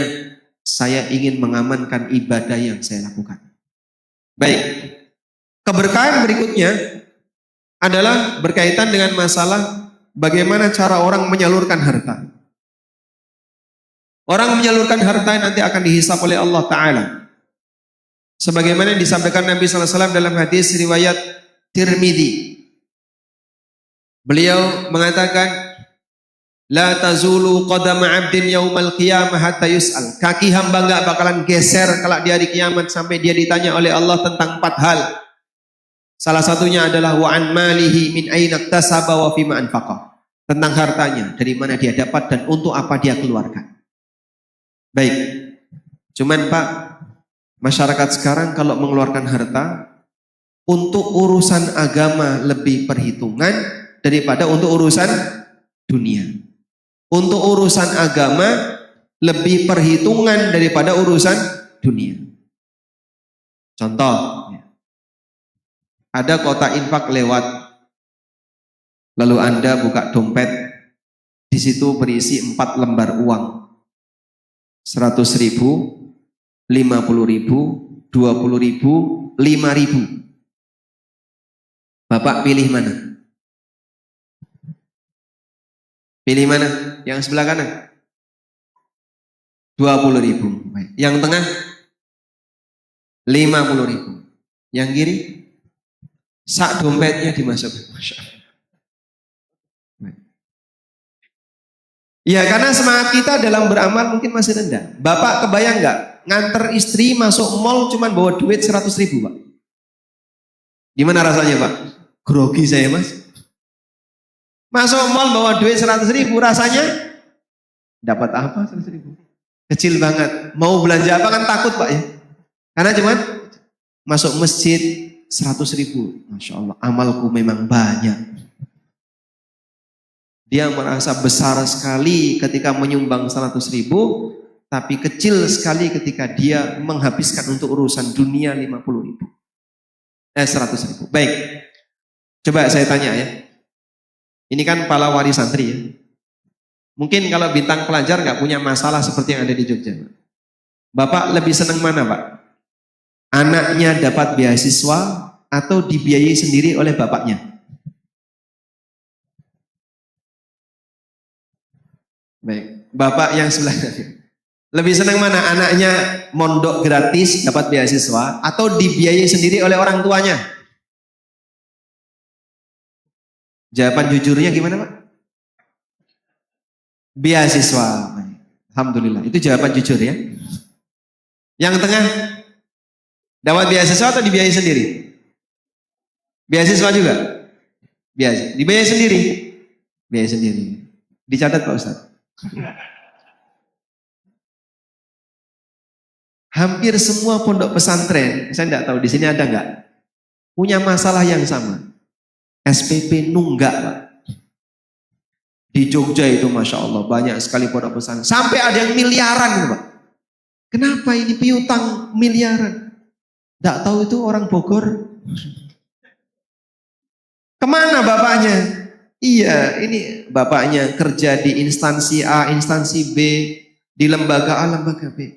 saya ingin mengamankan ibadah yang saya lakukan. Baik. Keberkahan berikutnya adalah berkaitan dengan masalah bagaimana cara orang menyalurkan harta. Orang menyalurkan harta nanti akan dihisap oleh Allah Ta'ala. Sebagaimana yang disampaikan Nabi SAW dalam hadis riwayat Tirmidzi. Beliau mengatakan, "La tazulu qadama 'abdin yaumal qiyamah hatta yus'al." Kaki hamba enggak bakalan geser kalau di hari kiamat sampai dia ditanya oleh Allah tentang 4 hal. Salah satunya adalah wa an malihi min aina iktasaba wa fima anfaqa. Tentang hartanya, dari mana dia dapat dan untuk apa dia keluarkan. Baik. Cuman Pak, masyarakat sekarang kalau mengeluarkan harta untuk urusan agama lebih perhitungan daripada untuk urusan dunia. Untuk urusan agama lebih perhitungan daripada urusan dunia. Contoh, ada kotak infak lewat, lalu Anda buka dompet, di situ berisi 4 lembar uang, 100.000, 50.000, 20.000, 5.000. Bapak pilih mana? Pilih mana? Yang sebelah kanan? 20.000. Yang tengah? 50.000. Yang kiri? Sak dompetnya dimasukkan. Ya karena semangat kita dalam beramal mungkin masih rendah. Bapak kebayang nggak nganter istri masuk mall cuman bawa duit 100.000 Pak? Gimana rasanya Pak? Grogi saya Mas. Masuk mall bawa duit 100.000 rasanya dapat apa 100.000? Kecil banget. Mau belanja apa kan takut Pak ya? Karena cuman masuk masjid 100.000. Masya Allah amalku memang banyak. Dia merasa besar sekali ketika menyumbang 100.000, tapi kecil sekali ketika dia menghabiskan untuk urusan dunia 50.000. 100.000. Baik, coba saya tanya ya. Ini kan pala wali santri ya. Mungkin kalau bintang pelajar nggak punya masalah seperti yang ada di Jogja. Bapak lebih senang mana Pak? Anaknya dapat beasiswa atau dibiayai sendiri oleh bapaknya? Baik, Bapak yang sebelah lebih senang mana? Anaknya mondok gratis dapat beasiswa atau dibiayai sendiri oleh orang tuanya? Jawaban jujurnya gimana Pak? Beasiswa. Alhamdulillah, itu jawaban jujur ya. Yang tengah dapat beasiswa atau dibiayai sendiri? Beasiswa juga? Dibiayai sendiri? Biayai sendiri. Dicatat Pak Ustadz. Hampir semua pondok pesantren, saya tidak tahu di sini ada nggak, punya masalah yang sama. SPP nunggak Pak. Di Jogja itu Masya Allah banyak sekali pondok pesantren. Sampai ada yang miliaran gitu Pak. Kenapa ini piutang miliaran? Tidak tahu itu orang Bogor. Kemana bapaknya? Iya, ini bapaknya kerja di instansi A, instansi B, di lembaga A, lembaga B.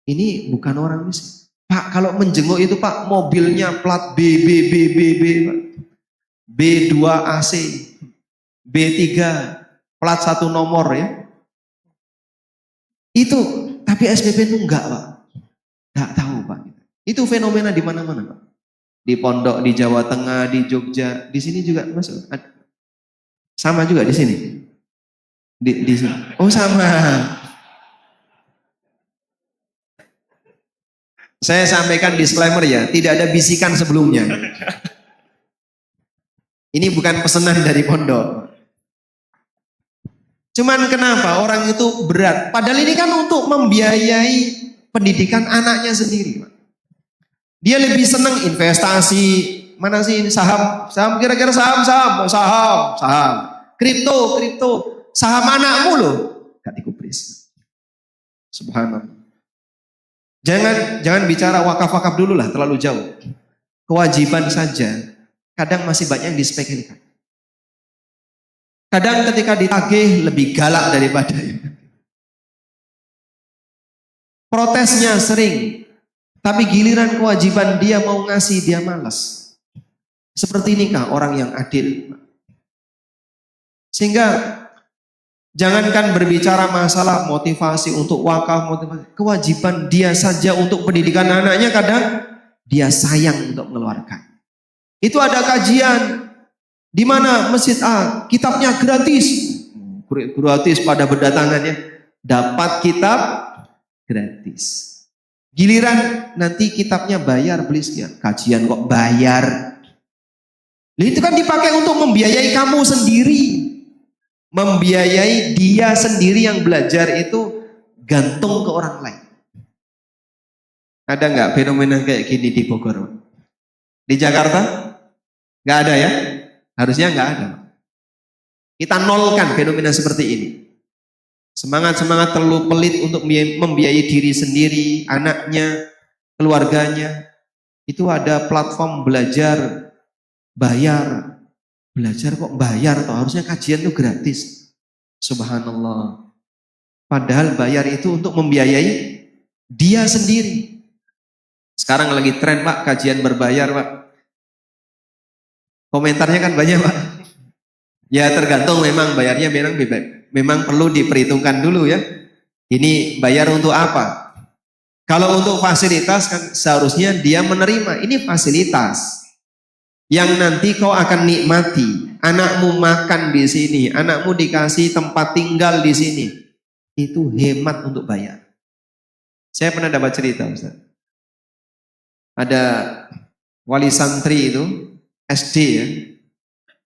Ini bukan orang miskin. Pak, kalau menjenguk itu Pak, mobilnya plat B, Pak. B2 AC, B3, plat 1 nomor ya. Itu, tapi SPP itu enggak Pak. Enggak tahu Pak. Itu fenomena di mana-mana Pak. Di pondok, di Jawa Tengah, di Jogja, di sini juga masuk. Sama juga di sini. Di sini. Oh sama. Saya sampaikan disclaimer ya, tidak ada bisikan sebelumnya. Ini bukan pesanan dari pondok. Cuman kenapa orang itu berat? Padahal ini kan untuk membiayai pendidikan anaknya sendiri. Dia lebih senang investasi. Mana sih ini saham? Saham kira-kira saham. Kripto. Saham anakmu loh. Gak dikupris. Subhanallah. Jangan bicara wakaf-wakaf dulu lah, terlalu jauh. Kewajiban saja. Kadang masih banyak yang dispekulkan. Kadang ketika ditagih lebih galak daripada itu. Protesnya sering. Tapi giliran kewajiban dia mau ngasih, dia malas. Seperti inikah orang yang adil? Sehingga jangankan berbicara masalah motivasi untuk wakaf, motivasi, kewajiban dia saja untuk pendidikan anaknya kadang dia sayang untuk mengeluarkan. Itu ada kajian di mana masjid A kitabnya gratis pada berdatangannya dapat kitab gratis. Giliran nanti kitabnya bayar beli sekian, kajian kok bayar. Itu kan dipakai untuk membiayai kamu sendiri. Membiayai dia sendiri yang belajar itu gantung ke orang lain. Ada nggak fenomena kayak gini di Bogor? Di Jakarta? Nggak ada ya? Harusnya nggak ada. Kita nolkan fenomena seperti ini. Semangat-semangat terlalu pelit untuk membiayai diri sendiri, anaknya, keluarganya. Itu ada platform belajar bayar. Belajar kok bayar toh, harusnya kajian itu gratis. Subhanallah. Padahal bayar itu untuk membiayai dia sendiri. Sekarang lagi tren Pak, kajian berbayar Pak. Komentarnya kan banyak Pak. Ya tergantung memang bayarnya memang perlu diperhitungkan dulu ya. Ini bayar untuk apa? Kalau untuk fasilitas kan seharusnya dia menerima. Ini fasilitas yang nanti kau akan nikmati. anakmu makan di sini, anakmu dikasih tempat tinggal di sini, itu hemat untuk bayar. Saya pernah dapat cerita, Ustaz. Ada wali santri itu SD ya,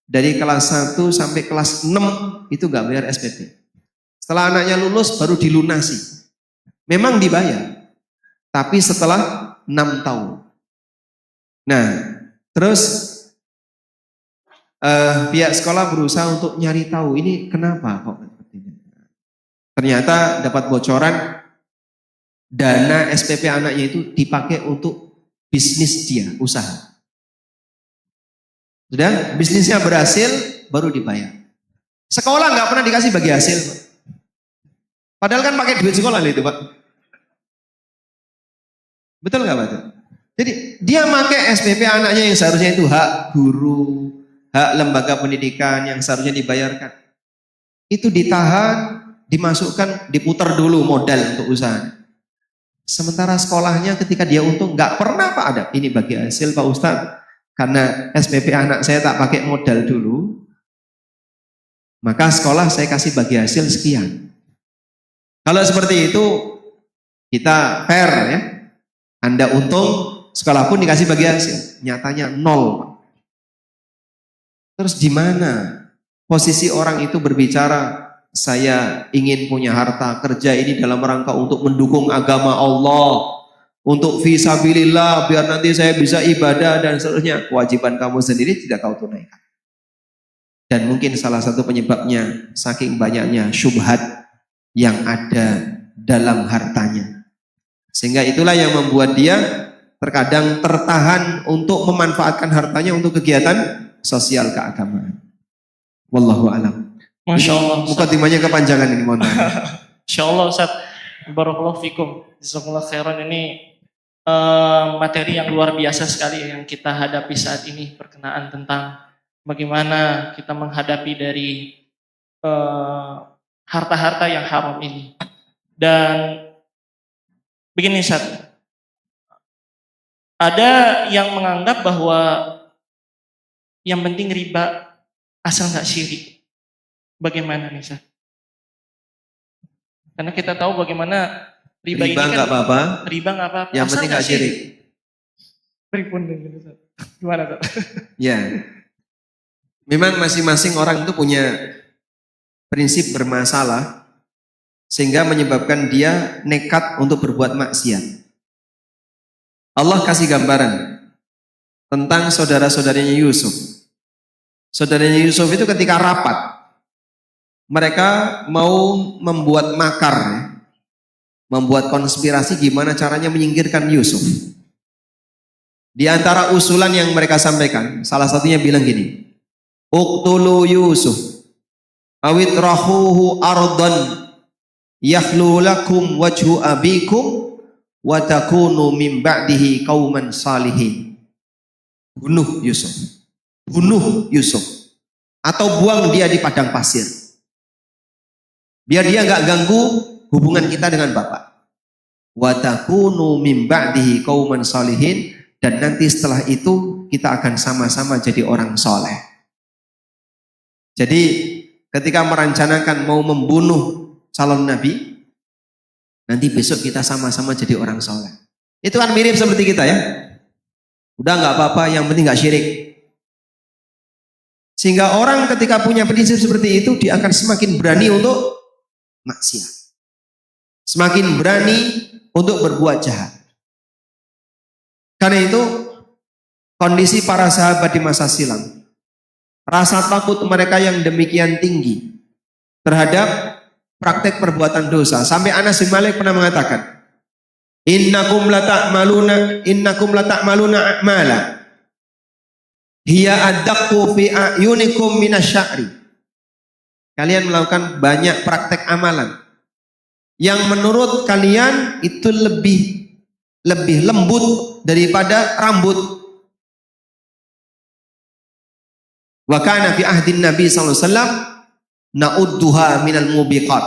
dari kelas 1 sampai kelas 6 itu gak bayar SPP. Setelah anaknya lulus baru dilunasi. Memang dibayar, tapi setelah 6 tahun. Nah, terus pihak sekolah berusaha untuk nyari tahu ini kenapa kok. Ternyata dapat bocoran dana SPP anaknya itu dipakai untuk bisnis dia, usaha. Sudah, bisnisnya berhasil, baru dibayar. Sekolah nggak pernah dikasih bagi hasil, Pak. Padahal kan pakai duit sekolah itu, Pak. Betul nggak, Pak? Jadi dia pakai SPP anaknya yang seharusnya itu hak guru, hak lembaga pendidikan yang seharusnya dibayarkan. Itu ditahan, dimasukkan, diputar dulu modal untuk usaha. Sementara sekolahnya ketika dia untung nggak pernah Pak ada. Ini bagi hasil Pak Ustadz. Karena SPP anak saya tak pakai modal dulu, maka sekolah saya kasih bagi hasil sekian. Kalau seperti itu kita fair ya. Anda untung, sekolah pun dikasih bagi hasil. Nyatanya 0. Terus di mana posisi orang itu berbicara, saya ingin punya harta kerja ini dalam rangka untuk mendukung agama Allah, untuk fisabilillah, biar nanti saya bisa ibadah dan seterusnya. Kewajiban kamu sendiri tidak kau tunaikan. Dan mungkin salah satu penyebabnya saking banyaknya syubhat yang ada dalam hartanya. Sehingga itulah yang membuat dia terkadang tertahan untuk memanfaatkan hartanya untuk kegiatan sosial keagamaan. Wallahu a'lam. Masya Allah. Mukadimahnya kepanjangan ini, mohon maaf. Masya Allah Ustaz. Barakallahu fikum. Jazakumullah khairan. Ini materi yang luar biasa sekali yang kita hadapi saat ini. Perkenaan tentang bagaimana kita menghadapi dari harta-harta yang haram ini. Dan begini Ustaz. Ada yang menganggap bahwa yang penting riba asal nggak syirik. Bagaimana nih Ustaz? Karena kita tahu bagaimana riba ini kan nggak apa-apa. Riba nggak apa-apa. Yang penting nggak syirik. Pripun dengan Ustaz? Gimana Ustaz? Ya. Memang masing-masing orang itu punya prinsip bermasalah sehingga menyebabkan dia nekat untuk berbuat maksiat. Allah kasih gambaran tentang saudara-saudaranya Yusuf. Saudaranya Yusuf itu ketika rapat, mereka mau membuat makar, membuat konspirasi gimana caranya menyingkirkan Yusuf. Di antara usulan yang mereka sampaikan, salah satunya bilang gini, uqtulu Yusuf awit rahuhu ardan yakhlu lakum wajhu abikum wa takunu min ba'dihi qauman salihin. Bunuh Yusuf. Bunuh Yusuf. Atau buang dia di padang pasir. Biar dia nggak ganggu hubungan kita dengan Bapak. Wa takunu min ba'dihi qauman salihin, dan nanti setelah itu kita akan sama-sama jadi orang soleh. Jadi ketika merencanakan mau membunuh calon nabi, nanti besok kita sama-sama jadi orang soleh. Itu kan mirip seperti kita ya. Udah nggak apa-apa, yang penting nggak syirik. Sehingga orang ketika punya prinsip seperti itu, dia akan semakin berani untuk maksiat. Semakin berani untuk berbuat jahat. Karena itu kondisi para sahabat di masa silam, rasa takut mereka yang demikian tinggi terhadap praktek perbuatan dosa. Sampai Anas bin Malik pernah mengatakan, innakum lata'maluna a'mala hiya addaqu fi a'yunikum minasya'ri. Kalian melakukan banyak praktek amalan yang menurut kalian itu lebih lembut daripada rambut. Wa kana fi ahdin Nabi sallallahu alaihi wasallam na'udduha minal mubiqat.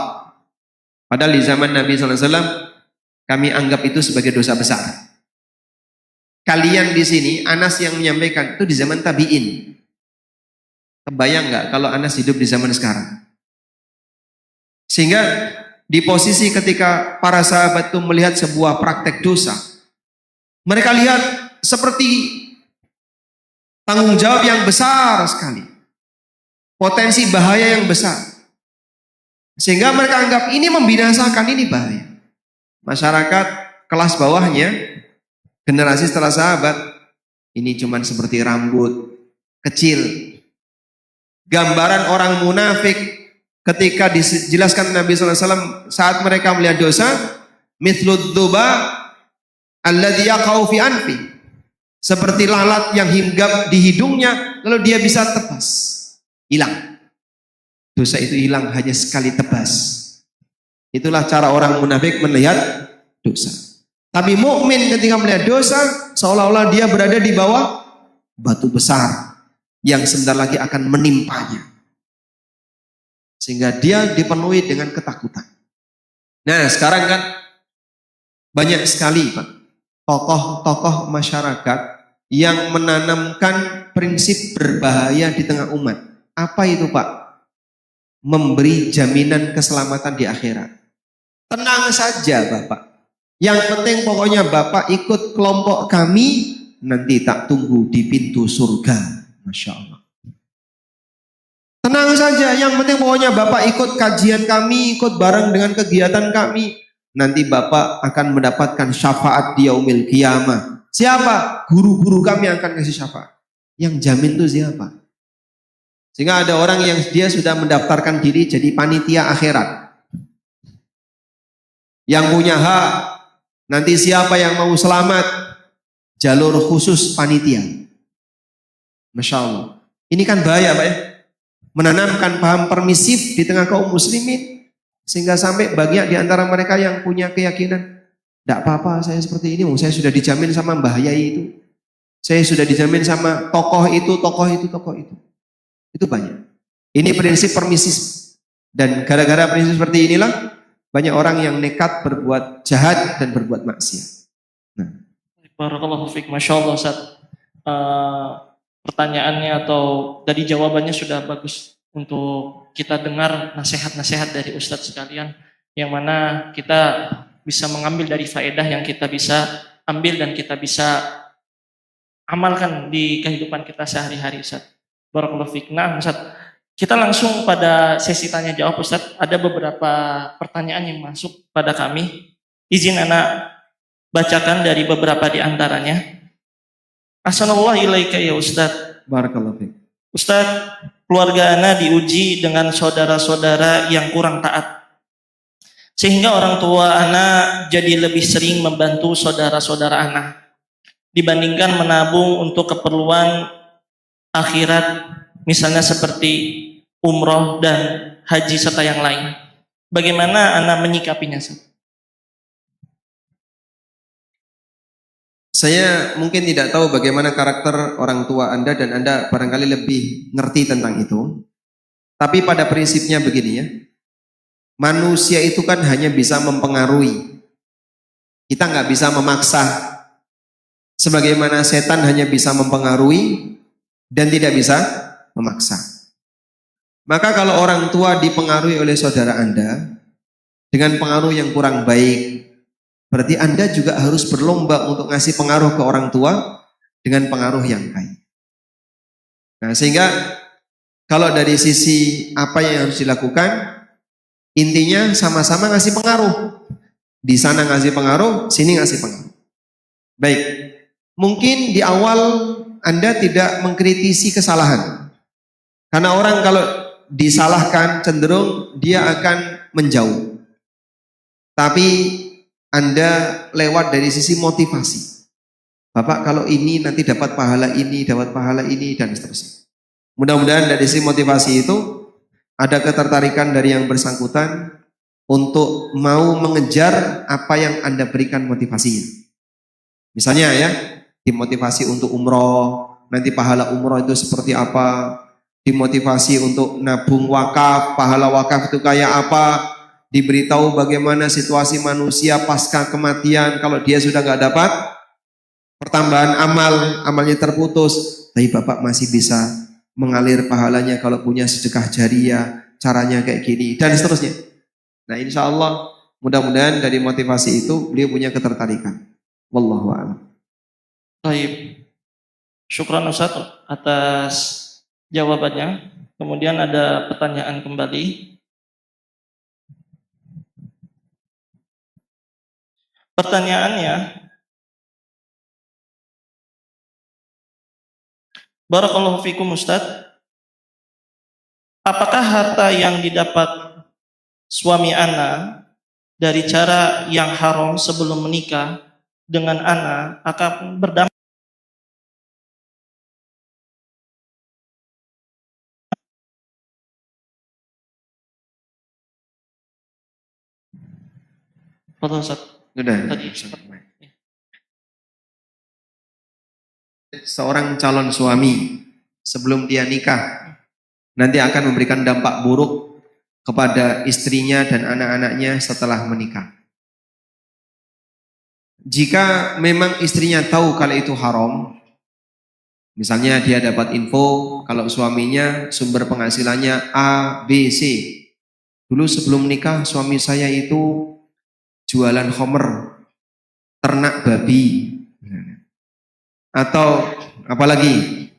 Padahal di zaman Nabi SAW kami anggap itu sebagai dosa besar. Kalian di sini, Anas yang menyampaikan itu di zaman tabi'in. Kebayang nggak kalau Anas hidup di zaman sekarang? Sehingga di posisi ketika para sahabat itu melihat sebuah praktek dosa, mereka lihat seperti tanggung jawab yang besar sekali, potensi bahaya yang besar, sehingga mereka anggap ini membinasakan, ini bahaya. Masyarakat kelas bawahnya, generasi setelah sahabat, ini cuman seperti rambut kecil. Gambaran orang munafik ketika dijelaskan Nabi SAW saat mereka melihat dosa, mithlud dhuba alladhi yaqau fi anfi, seperti lalat yang hinggap di hidungnya lalu dia bisa tebas, hilang. Dosa itu hilang hanya sekali tebas. Itulah cara orang munafik melihat dosa. Tapi mukmin ketika melihat dosa seolah-olah dia berada di bawah batu besar yang sebentar lagi akan menimpanya. Sehingga dia dipenuhi dengan ketakutan. Nah sekarang kan banyak sekali Pak, tokoh-tokoh masyarakat yang menanamkan prinsip berbahaya di tengah umat. Apa itu Pak? Memberi jaminan keselamatan di akhirat. Tenang saja Bapak. Yang penting pokoknya Bapak ikut kelompok kami, nanti tak tunggu di pintu surga. Masya Allah. Tenang saja, yang penting pokoknya Bapak ikut kajian kami, ikut bareng dengan kegiatan kami. Nanti Bapak akan mendapatkan syafaat di yaumil qiyamah. Siapa? Guru-guru kami akan kasih syafaat. Yang jamin itu siapa? Sehingga ada orang yang dia sudah mendaftarkan diri jadi panitia akhirat. Yang punya hak, nanti siapa yang mau selamat, jalur khusus panitia. Masya Allah. Ini kan bahaya Pak ya. Menanamkan paham permisif di tengah kaum muslimin. Sehingga sampai banyak di antara mereka yang punya keyakinan, tidak apa-apa saya seperti ini, saya sudah dijamin sama Mbah Yai itu. Saya sudah dijamin sama tokoh itu, tokoh itu, tokoh itu. Itu banyak. Ini prinsip permisif. Dan gara-gara prinsip seperti inilah, banyak orang yang nekat berbuat jahat dan berbuat maksiat. Nah. Barakallahu fiik, Masya Allah Ustaz. Pertanyaannya atau dari jawabannya sudah bagus untuk kita dengar nasihat-nasihat dari Ustadz sekalian, yang mana kita bisa mengambil dari faedah yang kita bisa ambil dan kita bisa amalkan di kehidupan kita sehari-hari Ustadz. Barakallahu fiik. Nah Ustadz, kita langsung pada sesi tanya jawab Ustadz. Ada beberapa pertanyaan yang masuk pada kami. Izin anak bacakan dari beberapa di antaranya. Assalamualaikum ilaika ya Ustadz. Barakallahu fiik. Ustadz, keluarga ana diuji dengan saudara-saudara yang kurang taat. Sehingga orang tua ana jadi lebih sering membantu saudara-saudara ana dibandingkan menabung untuk keperluan akhirat, misalnya seperti umroh dan haji serta yang lain. Bagaimana ana menyikapinya Ustadz? Saya mungkin tidak tahu bagaimana karakter orang tua Anda dan Anda barangkali lebih ngerti tentang itu. Tapi pada prinsipnya begini ya. Manusia itu kan hanya bisa mempengaruhi. Kita nggak bisa memaksa. Sebagaimana setan hanya bisa mempengaruhi dan tidak bisa memaksa. Maka kalau orang tua dipengaruhi oleh saudara Anda dengan pengaruh yang kurang baik, berarti Anda juga harus berlomba untuk ngasih pengaruh ke orang tua dengan pengaruh yang baik. Nah, sehingga kalau dari sisi apa yang harus dilakukan, intinya sama-sama ngasih pengaruh. Di sana ngasih pengaruh, sini ngasih pengaruh. Baik, mungkin di awal Anda tidak mengkritisi kesalahan. Karena orang kalau disalahkan cenderung dia akan menjauh. Tapi Anda lewat dari sisi motivasi. Bapak kalau ini nanti dapat pahala ini, dan seterusnya. Mudah-mudahan dari sisi motivasi itu ada ketertarikan dari yang bersangkutan untuk mau mengejar apa yang Anda berikan motivasinya. Misalnya ya, dimotivasi untuk umroh, nanti pahala umroh itu seperti apa, dimotivasi untuk nabung wakaf, pahala wakaf itu kayak apa, diberitahu bagaimana situasi manusia pasca kematian kalau dia sudah nggak dapat pertambahan amal, amalnya terputus, tapi Bapak masih bisa mengalir pahalanya kalau punya sedekah jariah, caranya kayak gini, dan seterusnya. Nah insya Allah mudah-mudahan dari motivasi itu beliau punya ketertarikan. Wallahu a'lam. Baik. Syukran Ustaz atas jawabannya. Kemudian ada pertanyaan kembali. Pertanyaannya, Barakallahu fikum Ustaz, apakah harta yang didapat suami ana dari cara yang haram sebelum menikah dengan ana akan berdampak pada Ustaz Sudah. tadi? Seorang calon suami sebelum dia nikah nanti akan memberikan dampak buruk kepada istrinya dan anak-anaknya setelah menikah. Jika memang istrinya tahu kalau itu haram, misalnya dia dapat info kalau suaminya sumber penghasilannya A, B, C. Dulu sebelum nikah suami saya itu jualan homer, ternak babi. Atau apalagi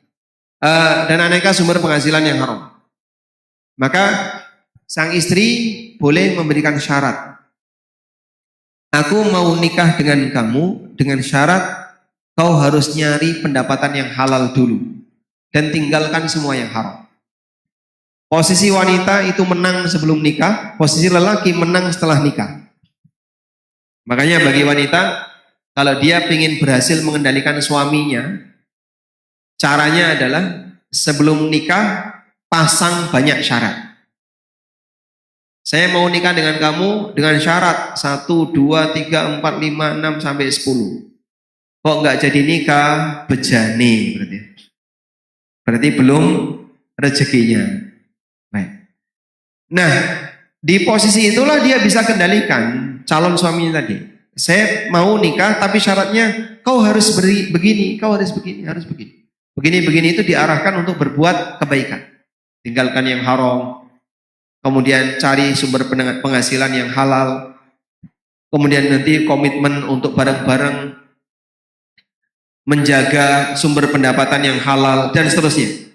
dan aneka sumber penghasilan yang haram, maka sang istri boleh memberikan syarat. Aku mau nikah dengan kamu dengan syarat kau harus nyari pendapatan yang halal dulu dan tinggalkan semua yang haram. Posisi wanita itu menang sebelum nikah, posisi lelaki menang setelah nikah. Makanya bagi wanita, kalau dia ingin berhasil mengendalikan suaminya, caranya adalah sebelum nikah pasang banyak syarat. Saya mau nikah dengan kamu dengan syarat 1, 2, 3, 4, 5, 6 sampai 10. Kok nggak jadi nikah? Bejane berarti. Berarti belum rezekinya. Baik. Nah, di posisi itulah dia bisa kendalikan calon suaminya tadi. Saya mau nikah tapi syaratnya kau harus begini, kau harus begini, harus begini. Begini-begini itu diarahkan untuk berbuat kebaikan. Tinggalkan yang haram. Kemudian cari sumber penghasilan yang halal. Kemudian nanti komitmen untuk bareng-bareng menjaga sumber pendapatan yang halal dan seterusnya.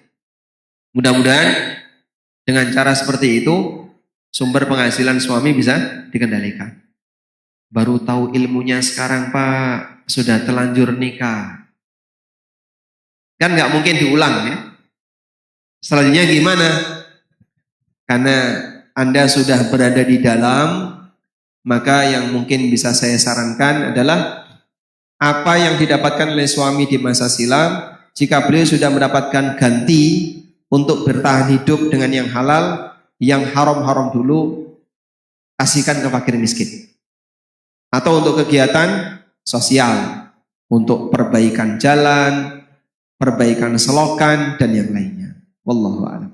Mudah-mudahan dengan cara seperti itu sumber penghasilan suami bisa dikendalikan. Baru tahu ilmunya sekarang Pak, sudah telanjur nikah. Kan nggak mungkin diulang ya. Selanjutnya gimana? Karena Anda sudah berada di dalam, maka yang mungkin bisa saya sarankan adalah apa yang didapatkan oleh suami di masa silam, jika beliau sudah mendapatkan ganti untuk bertahan hidup dengan yang halal, yang haram-haram dulu, kasihkan ke fakir miskin. Atau untuk kegiatan sosial, untuk perbaikan jalan, perbaikan selokan, dan yang lainnya. Wallahu a'lam.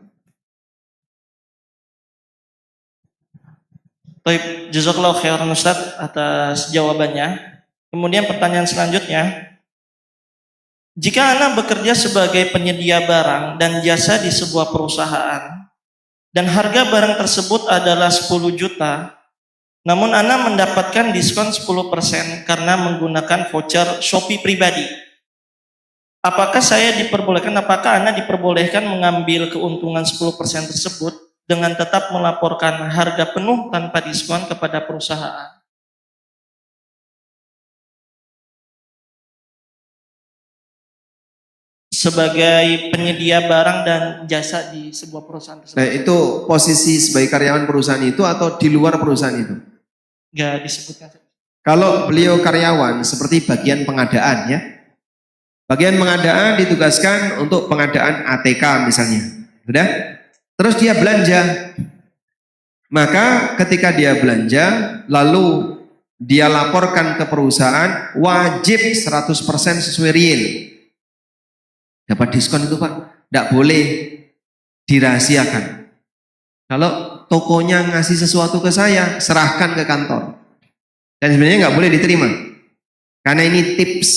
Baik, jazakallahu khairan Ustaz atas jawabannya. Kemudian pertanyaan selanjutnya, jika Anda bekerja sebagai penyedia barang dan jasa di sebuah perusahaan dan harga barang tersebut adalah 10 juta, namun Anda mendapatkan diskon 10% karena menggunakan voucher Shopee pribadi. Apakah Anda diperbolehkan mengambil keuntungan 10% tersebut dengan tetap melaporkan harga penuh tanpa diskon kepada perusahaan? Sebagai penyedia barang dan jasa di sebuah perusahaan tersebut. Nah, itu posisi sebagai karyawan perusahaan itu atau di luar perusahaan itu? Enggak disebutkan. Kalau beliau karyawan seperti bagian pengadaan ya. Bagian pengadaan ditugaskan untuk pengadaan ATK misalnya. Sudah? Terus dia belanja. Maka ketika dia belanja lalu dia laporkan ke perusahaan, wajib 100% sesuai real. Dapat diskon itu Pak, tidak boleh dirahasiakan. Kalau tokonya ngasih sesuatu ke saya, serahkan ke kantor. Dan sebenarnya nggak boleh diterima. Karena ini tips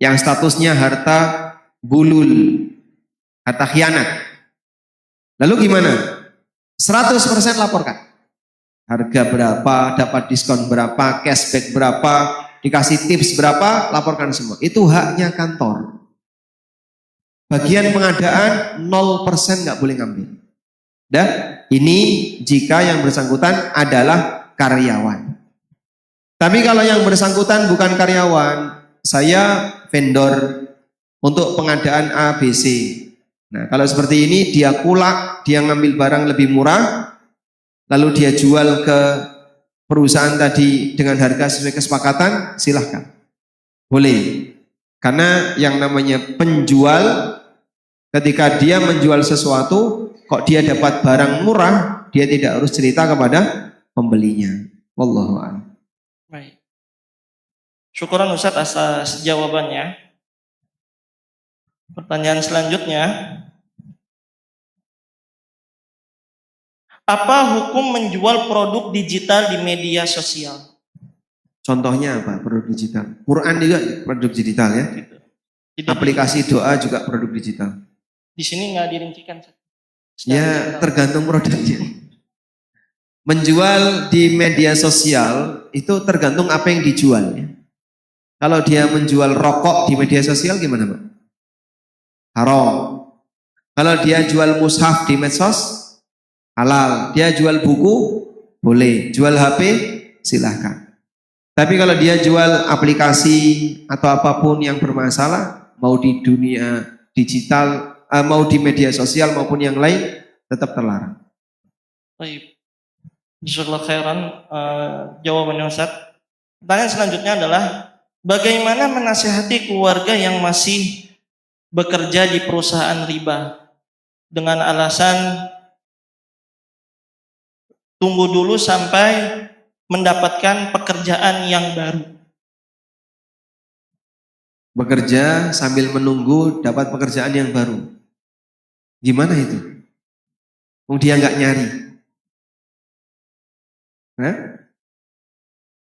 yang statusnya harta bulul, harta khianat. Lalu gimana? 100% laporkan. Harga berapa, dapat diskon berapa, cashback berapa, dikasih tips berapa, laporkan semua. Itu haknya kantor. Bagian pengadaan 0% nggak boleh ngambil. Dan ini jika yang bersangkutan adalah karyawan. Tapi kalau yang bersangkutan bukan karyawan, saya vendor untuk pengadaan ABC. Nah, kalau seperti ini dia kulak, dia ngambil barang lebih murah, lalu dia jual ke perusahaan tadi dengan harga sesuai kesepakatan, silahkan. Boleh. Karena yang namanya penjual, ketika dia menjual sesuatu, kok dia dapat barang murah, dia tidak harus cerita kepada pembelinya. Wallahu a'lam. Baik. Syukuran Ustadz atas jawabannya. Pertanyaan selanjutnya, apa hukum menjual produk digital di media sosial? Contohnya apa? Produk digital. Quran juga produk digital ya. Tidak, Aplikasi doa juga produk digital. di sini nggak dirincikan. Ya tergantung produknya. Menjual di media sosial itu tergantung apa yang dijual ya. Kalau dia menjual rokok di media sosial gimana Pak? Haram. Kalau dia jual mushaf di medsos, halal. Dia jual buku, boleh. Jual HP, silahkan. Tapi kalau dia jual aplikasi atau apapun yang bermasalah, mau di dunia digital, mau di media sosial maupun yang lain, tetap terlarang. Baik. Insyaallah khairan jawabannya Ustaz. Pertanyaan selanjutnya adalah bagaimana menasihati keluarga yang masih bekerja di perusahaan riba dengan alasan tunggu dulu sampai mendapatkan pekerjaan yang baru. Bekerja sambil menunggu dapat pekerjaan yang baru. Gimana itu? Dia nggak nyari. Hah?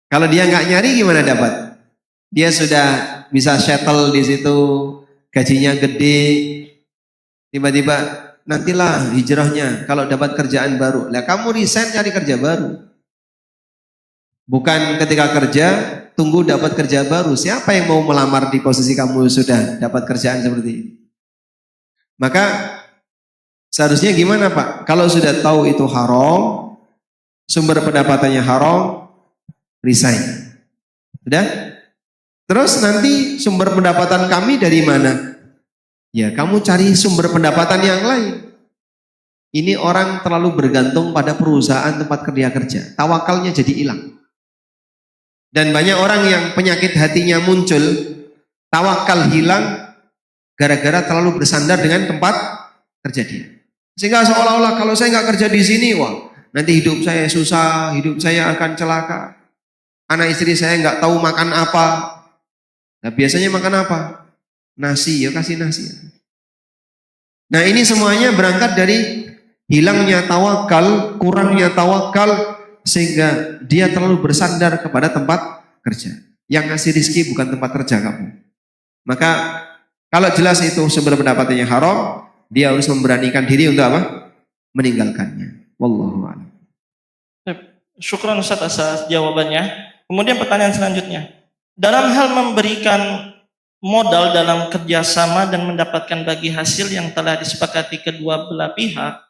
Kalau dia nggak nyari gimana dapat? Dia sudah bisa settle di situ, gajinya gede, tiba-tiba nantilah hijrahnya kalau dapat kerjaan baru. Lah kamu resign cari kerja baru. Bukan ketika kerja tunggu dapat kerja baru. Siapa yang mau melamar di posisi kamu sudah dapat kerjaan seperti ini? Maka seharusnya gimana Pak? Kalau sudah tahu itu haram, sumber pendapatannya haram, resign. Sudah? Terus nanti sumber pendapatan kami dari mana? Ya kamu cari sumber pendapatan yang lain. Ini orang terlalu bergantung pada perusahaan tempat kerja. Tawakalnya jadi hilang. Dan banyak orang yang penyakit hatinya muncul, tawakal hilang gara-gara terlalu bersandar dengan tempat kerja dia. Sehingga seolah-olah kalau saya nggak kerja di sini, wah nanti hidup saya susah, hidup saya akan celaka. Anak istri saya nggak tahu makan apa. Nah biasanya makan apa? Nasi, ya kasih nasi. Nah ini semuanya berangkat dari hilangnya tawakal, kurangnya tawakal, sehingga dia terlalu bersandar kepada tempat kerja. Yang ngasih rizki bukan tempat kerja kamu. Maka kalau jelas itu sumber pendapatannya haram, dia harus memberanikan diri untuk apa? Meninggalkannya. Wallahu a'lam. Syukran Ustaz atas jawabannya. Kemudian pertanyaan selanjutnya. Dalam hal memberikan modal dalam kerjasama dan mendapatkan bagi hasil yang telah disepakati kedua belah pihak,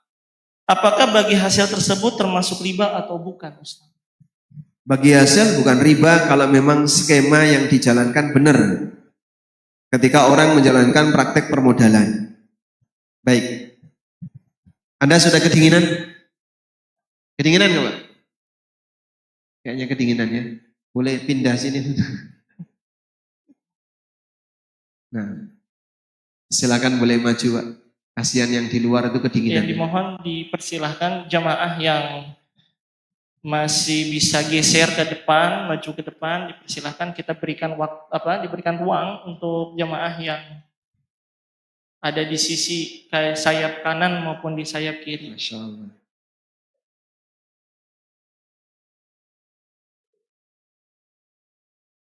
apakah bagi hasil tersebut termasuk riba atau bukan Ustaz? Bagi hasil bukan riba kalau memang skema yang dijalankan benar. Ketika orang menjalankan praktek permodalan. Baik. Anda sudah kedinginan? Kedinginan nggak Pak? Kayaknya kedinginan ya. Boleh pindah sini. Nah, silakan boleh maju Pak. Kasihan yang di luar itu kedinginan. Ya, dimohon dipersilahkan jamaah yang masih bisa geser ke depan, maju ke depan, dipersilahkan kita berikan diberikan ruang untuk jamaah yang ada di sisi sayap kanan maupun di sayap kiri. Masya Allah.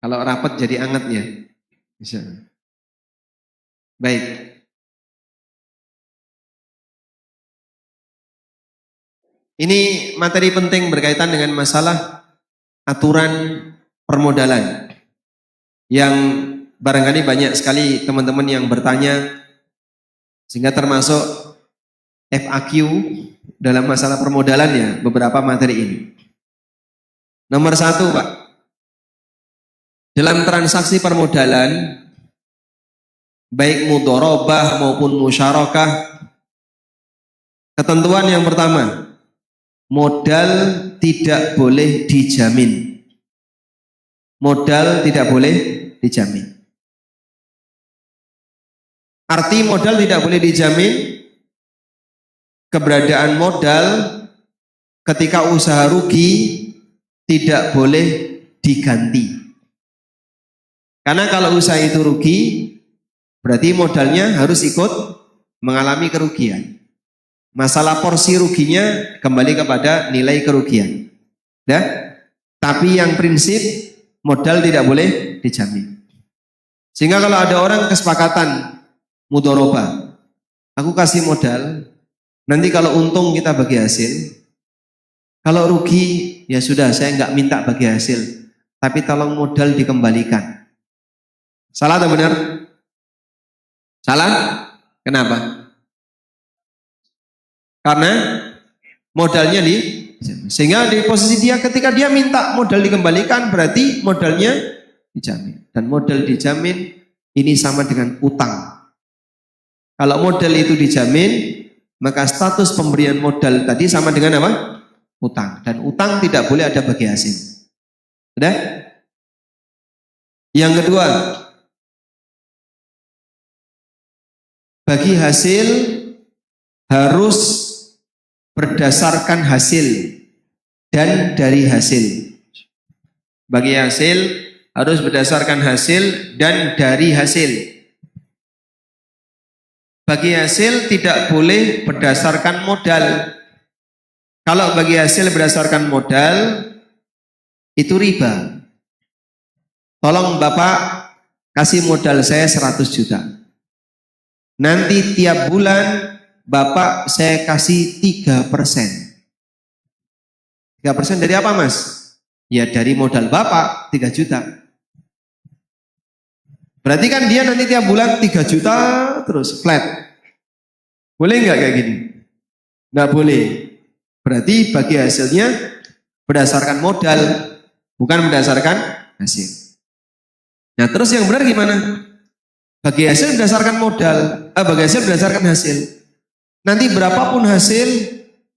Kalau rapat jadi anget ya. Bisa. Baik. Ini materi penting berkaitan dengan masalah aturan permodalan yang barangkali banyak sekali teman-teman yang bertanya, sehingga termasuk FAQ dalam masalah permodalannya beberapa materi ini. Nomor 1, Pak, dalam transaksi permodalan baik mudharabah maupun musyarakah, ketentuan yang pertama, modal tidak boleh dijamin. Modal tidak boleh dijamin. Arti modal tidak boleh dijamin, keberadaan modal ketika usaha rugi tidak boleh diganti. Karena kalau usaha itu rugi, berarti modalnya harus ikut mengalami kerugian. Masalah porsi ruginya kembali kepada nilai kerugian. Ya? Tapi yang prinsip modal tidak boleh dijamin. Sehingga kalau ada orang kesepakatan mudharabah, aku kasih modal, nanti kalau untung kita bagi hasil, kalau rugi ya sudah, saya nggak minta bagi hasil, tapi tolong modal dikembalikan. Salah atau benar? Salah? Kenapa? Karena modalnya sehingga di posisi dia ketika dia minta modal dikembalikan, berarti modalnya dijamin. Dan modal dijamin ini sama dengan utang. Kalau modal itu dijamin, maka status pemberian modal tadi sama dengan apa? Utang. Dan utang tidak boleh ada bagi hasil. Sudah? Yang kedua, bagi hasil harus berdasarkan hasil dan dari hasil. Bagi hasil harus berdasarkan hasil dan dari hasil. Bagi hasil tidak boleh berdasarkan modal. Kalau bagi hasil berdasarkan modal, itu riba. Tolong Bapak kasih modal saya 100 juta. Nanti tiap bulan Bapak saya kasih 3%. 3% dari apa, Mas? Ya dari modal Bapak 3 juta. Berarti kan dia nanti tiap bulan 3 juta terus flat. Boleh nggak kayak gini? Nggak boleh. Berarti bagi hasilnya berdasarkan modal, bukan berdasarkan hasil. Nah terus yang benar gimana? Bagi hasil berdasarkan modal, bagi hasil berdasarkan hasil. Nanti berapapun hasil,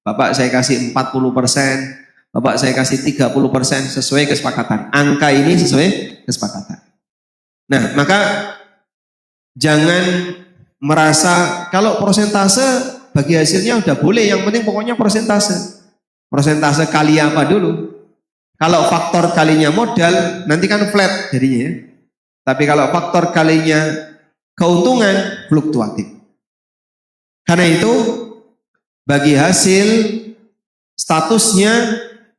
Bapak saya kasih 40%, Bapak saya kasih 30% sesuai kesepakatan. Angka ini sesuai kesepakatan. Nah, maka jangan merasa kalau persentase bagi hasilnya udah boleh, yang penting pokoknya persentase. Persentase kali apa dulu? Kalau faktor kalinya modal, nanti kan flat jadinya ya. Tapi kalau faktor kalinya keuntungan, fluktuatif. Karena itu bagi hasil statusnya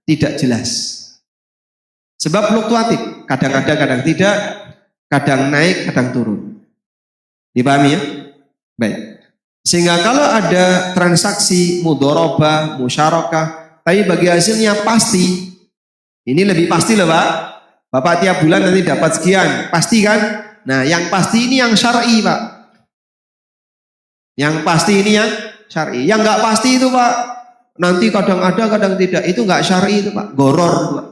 tidak jelas. Sebab fluktuatif, kadang ada, kadang tidak, kadang naik, kadang turun. Dipahami ya? Baik. Sehingga kalau ada transaksi mudharabah, musyarakah, tapi bagi hasilnya pasti, ini lebih pasti loh Pak. Bapak tiap bulan nanti dapat sekian, pasti kan? Nah yang pasti ini yang syar'i Pak. Yang pasti ini yang syar'i. Yang nggak pasti itu Pak, nanti kadang ada, kadang tidak, itu nggak syar'i itu Pak, goror itu Pak.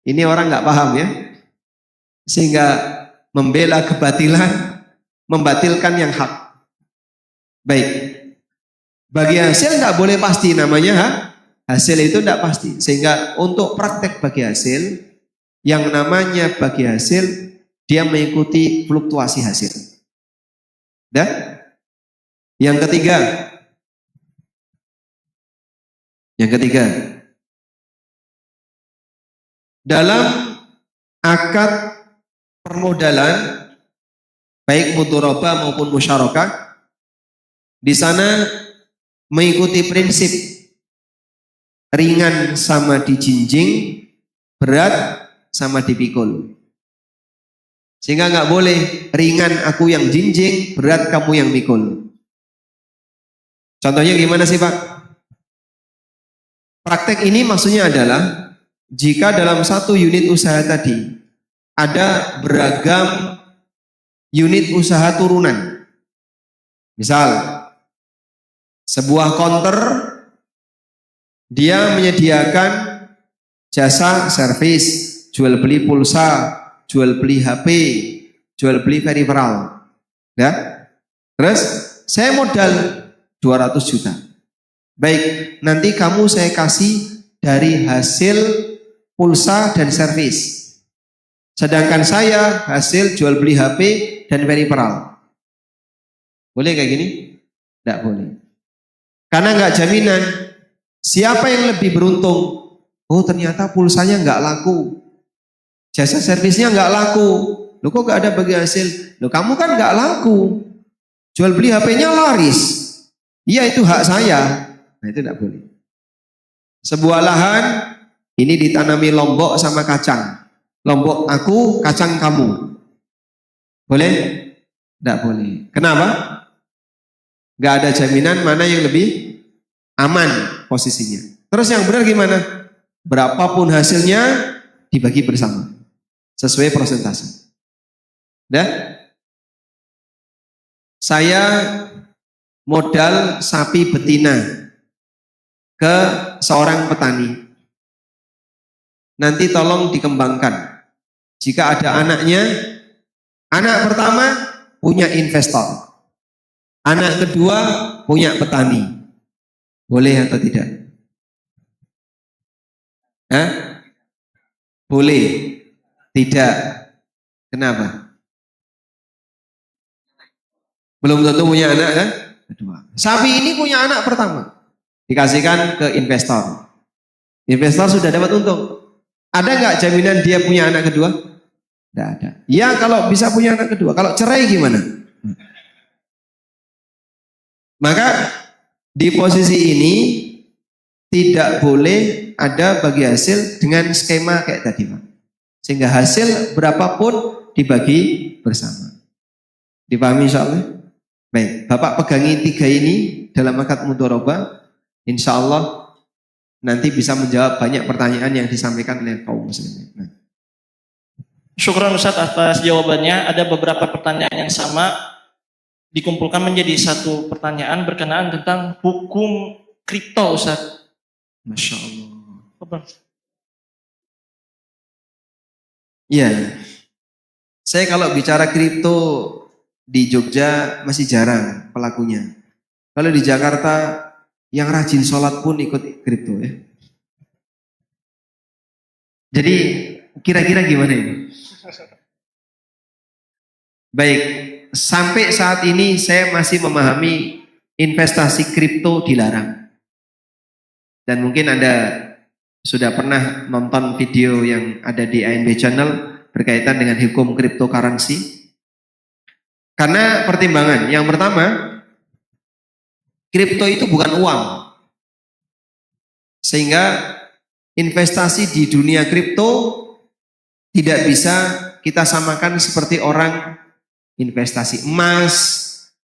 Ini orang nggak paham ya, sehingga membela kebatilan, membatilkan yang hak. Baik, bagi hasil nggak boleh pasti namanya hasil itu nggak pasti. Sehingga untuk praktek bagi hasil, yang namanya bagi hasil dia mengikuti fluktuasi hasil. Dah? Yang ketiga, dalam akad permodalan baik mudharabah maupun musyarakah, di sana mengikuti prinsip ringan sama dijinjing, berat sama dipikul. Sehingga nggak boleh ringan aku yang jinjing, berat kamu yang mikul. Contohnya gimana sih Pak? Praktek ini maksudnya adalah jika dalam satu unit usaha tadi ada beragam unit usaha turunan. Misal, sebuah counter dia menyediakan jasa servis, jual beli pulsa, jual beli HP, jual beli peripheral. Ya. Terus saya modal 200 juta. Baik, nanti kamu saya kasih dari hasil pulsa dan servis. Sedangkan saya hasil jual beli HP dan peripheral. Boleh kayak gini? Tidak boleh. Karena nggak jaminan. Siapa yang lebih beruntung? Oh ternyata pulsanya nggak laku. Jasa servisnya nggak laku. Loh kok nggak ada bagi hasil? Loh kamu kan nggak laku. Jual beli HP-nya laris. Iya itu hak saya. Nah itu tidak boleh. Sebuah lahan ini ditanami lombok sama kacang. Lombok aku, kacang kamu. Boleh? Tidak boleh. Kenapa? Gak ada jaminan mana yang lebih aman posisinya. Terus yang benar gimana? Berapapun hasilnya dibagi bersama. Sesuai persentase. Dah? Saya modal sapi betina ke seorang petani. Nanti tolong dikembangkan. Jika ada anaknya, anak pertama punya investor. Anak kedua punya petani. Boleh atau tidak? Hah? Boleh. Tidak. Kenapa? Belum tentu punya anak kan? Kedua. Sapi ini punya anak pertama. Dikasihkan ke investor. Investor sudah dapat untung. Ada nggak jaminan dia punya anak kedua? Tidak ada. Ya kalau bisa punya anak kedua. Kalau cerai gimana? Maka di posisi ini tidak boleh ada bagi hasil dengan skema kayak tadi Pak. Sehingga hasil berapapun dibagi bersama. Dipahami insyaallah? Baik, Bapak pegangi 3 ini dalam akad mudharabah. Insyaallah nanti bisa menjawab banyak pertanyaan yang disampaikan oleh kaum muslimin. Nah. Syukran Ustaz atas jawabannya. Ada beberapa pertanyaan yang sama dikumpulkan menjadi satu pertanyaan berkenaan tentang hukum kripto Ustaz. Masya Allah. Apa? Iya. Saya kalau bicara kripto di Jogja masih jarang pelakunya. Kalau di Jakarta yang rajin sholat pun ikut kripto ya. Jadi kira-kira gimana ini? Baik, sampai saat ini saya masih memahami investasi kripto dilarang. Dan mungkin Anda sudah pernah nonton video yang ada di ANB Channel berkaitan dengan hukum cryptocurrency. Karena pertimbangan, yang pertama, kripto itu bukan uang. Sehingga investasi di dunia kripto tidak bisa kita samakan seperti orang investasi emas,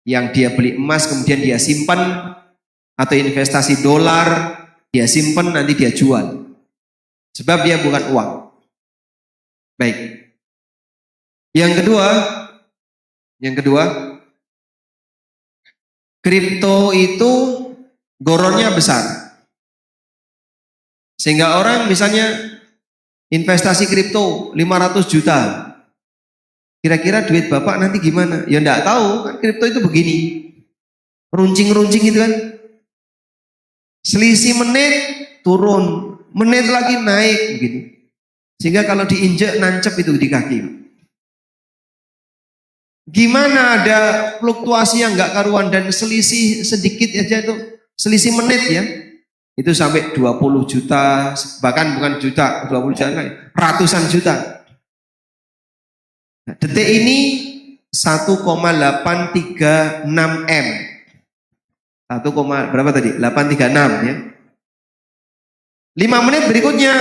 yang dia beli emas kemudian dia simpan, atau investasi dolar, dia simpan nanti dia jual. Sebab dia bukan uang. Baik. Yang kedua, kripto itu goronnya besar. Sehingga orang misalnya investasi kripto 500 juta. Kira-kira duit Bapak nanti gimana? Ya enggak tahu, kan kripto itu begini. Runcing-runcing gitu kan. Selisih menit turun, menit lagi naik begini. Sehingga kalau diinjek nancep itu di kaki. Gimana ada fluktuasi yang enggak karuan dan selisih sedikit aja itu, selisih menit ya. Itu sampai 20 juta, bahkan bukan juta, 20 juta, ratusan juta. Nah, detik ini 1,836 M. 1, berapa tadi? 836 ya. 5 menit berikutnya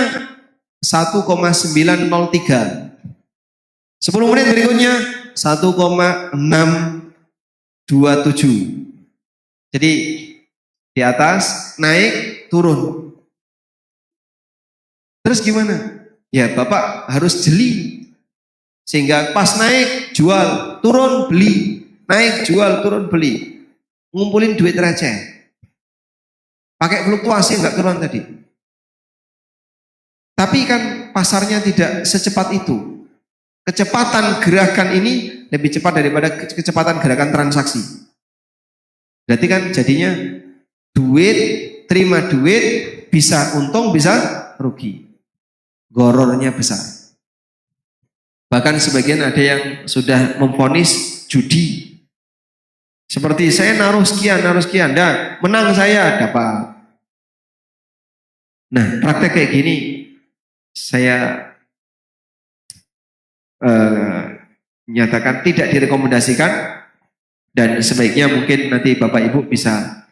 1,903. 10 menit berikutnya 1,627. Jadi Di atas, naik, turun. Terus gimana? Ya Bapak harus jeli. Sehingga pas naik, jual, turun, beli. Naik, jual, turun, beli. Ngumpulin duit receh. Pakai fluktuasi enggak keluar tadi. Tapi kan pasarnya tidak secepat itu. Kecepatan gerakan ini lebih cepat daripada kecepatan gerakan transaksi. Berarti kan jadinya duit, terima duit, bisa untung, bisa rugi. Gorornya besar. Bahkan sebagian ada yang sudah memvonis judi. Seperti saya naruh sekian, dah menang saya dapat. Nah, praktek kayak gini saya menyatakan tidak direkomendasikan dan sebaiknya mungkin nanti Bapak Ibu bisa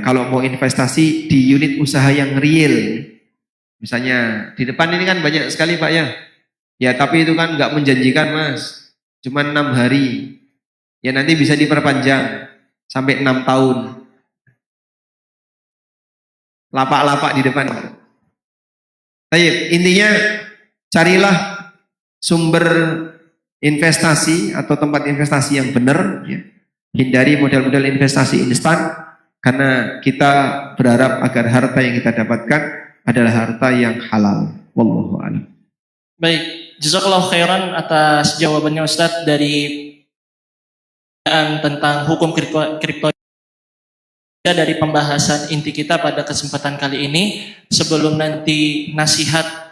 kalau mau investasi di unit usaha yang real. Misalnya di depan ini kan banyak sekali Pak ya. Ya tapi itu kan nggak menjanjikan Mas. Cuma 6 hari. Ya nanti bisa diperpanjang sampai 6 tahun. Lapak-lapak di depan. Baik, intinya carilah sumber investasi atau tempat investasi yang benar. Ya. Hindari model-model investasi instan karena kita berharap agar harta yang kita dapatkan adalah harta yang halal. Wallahu a'lam. Baik, jazakallahu khairan atas jawabannya Ustadz dari tentang hukum kripto dari pembahasan inti kita pada kesempatan kali ini. Sebelum nanti nasihat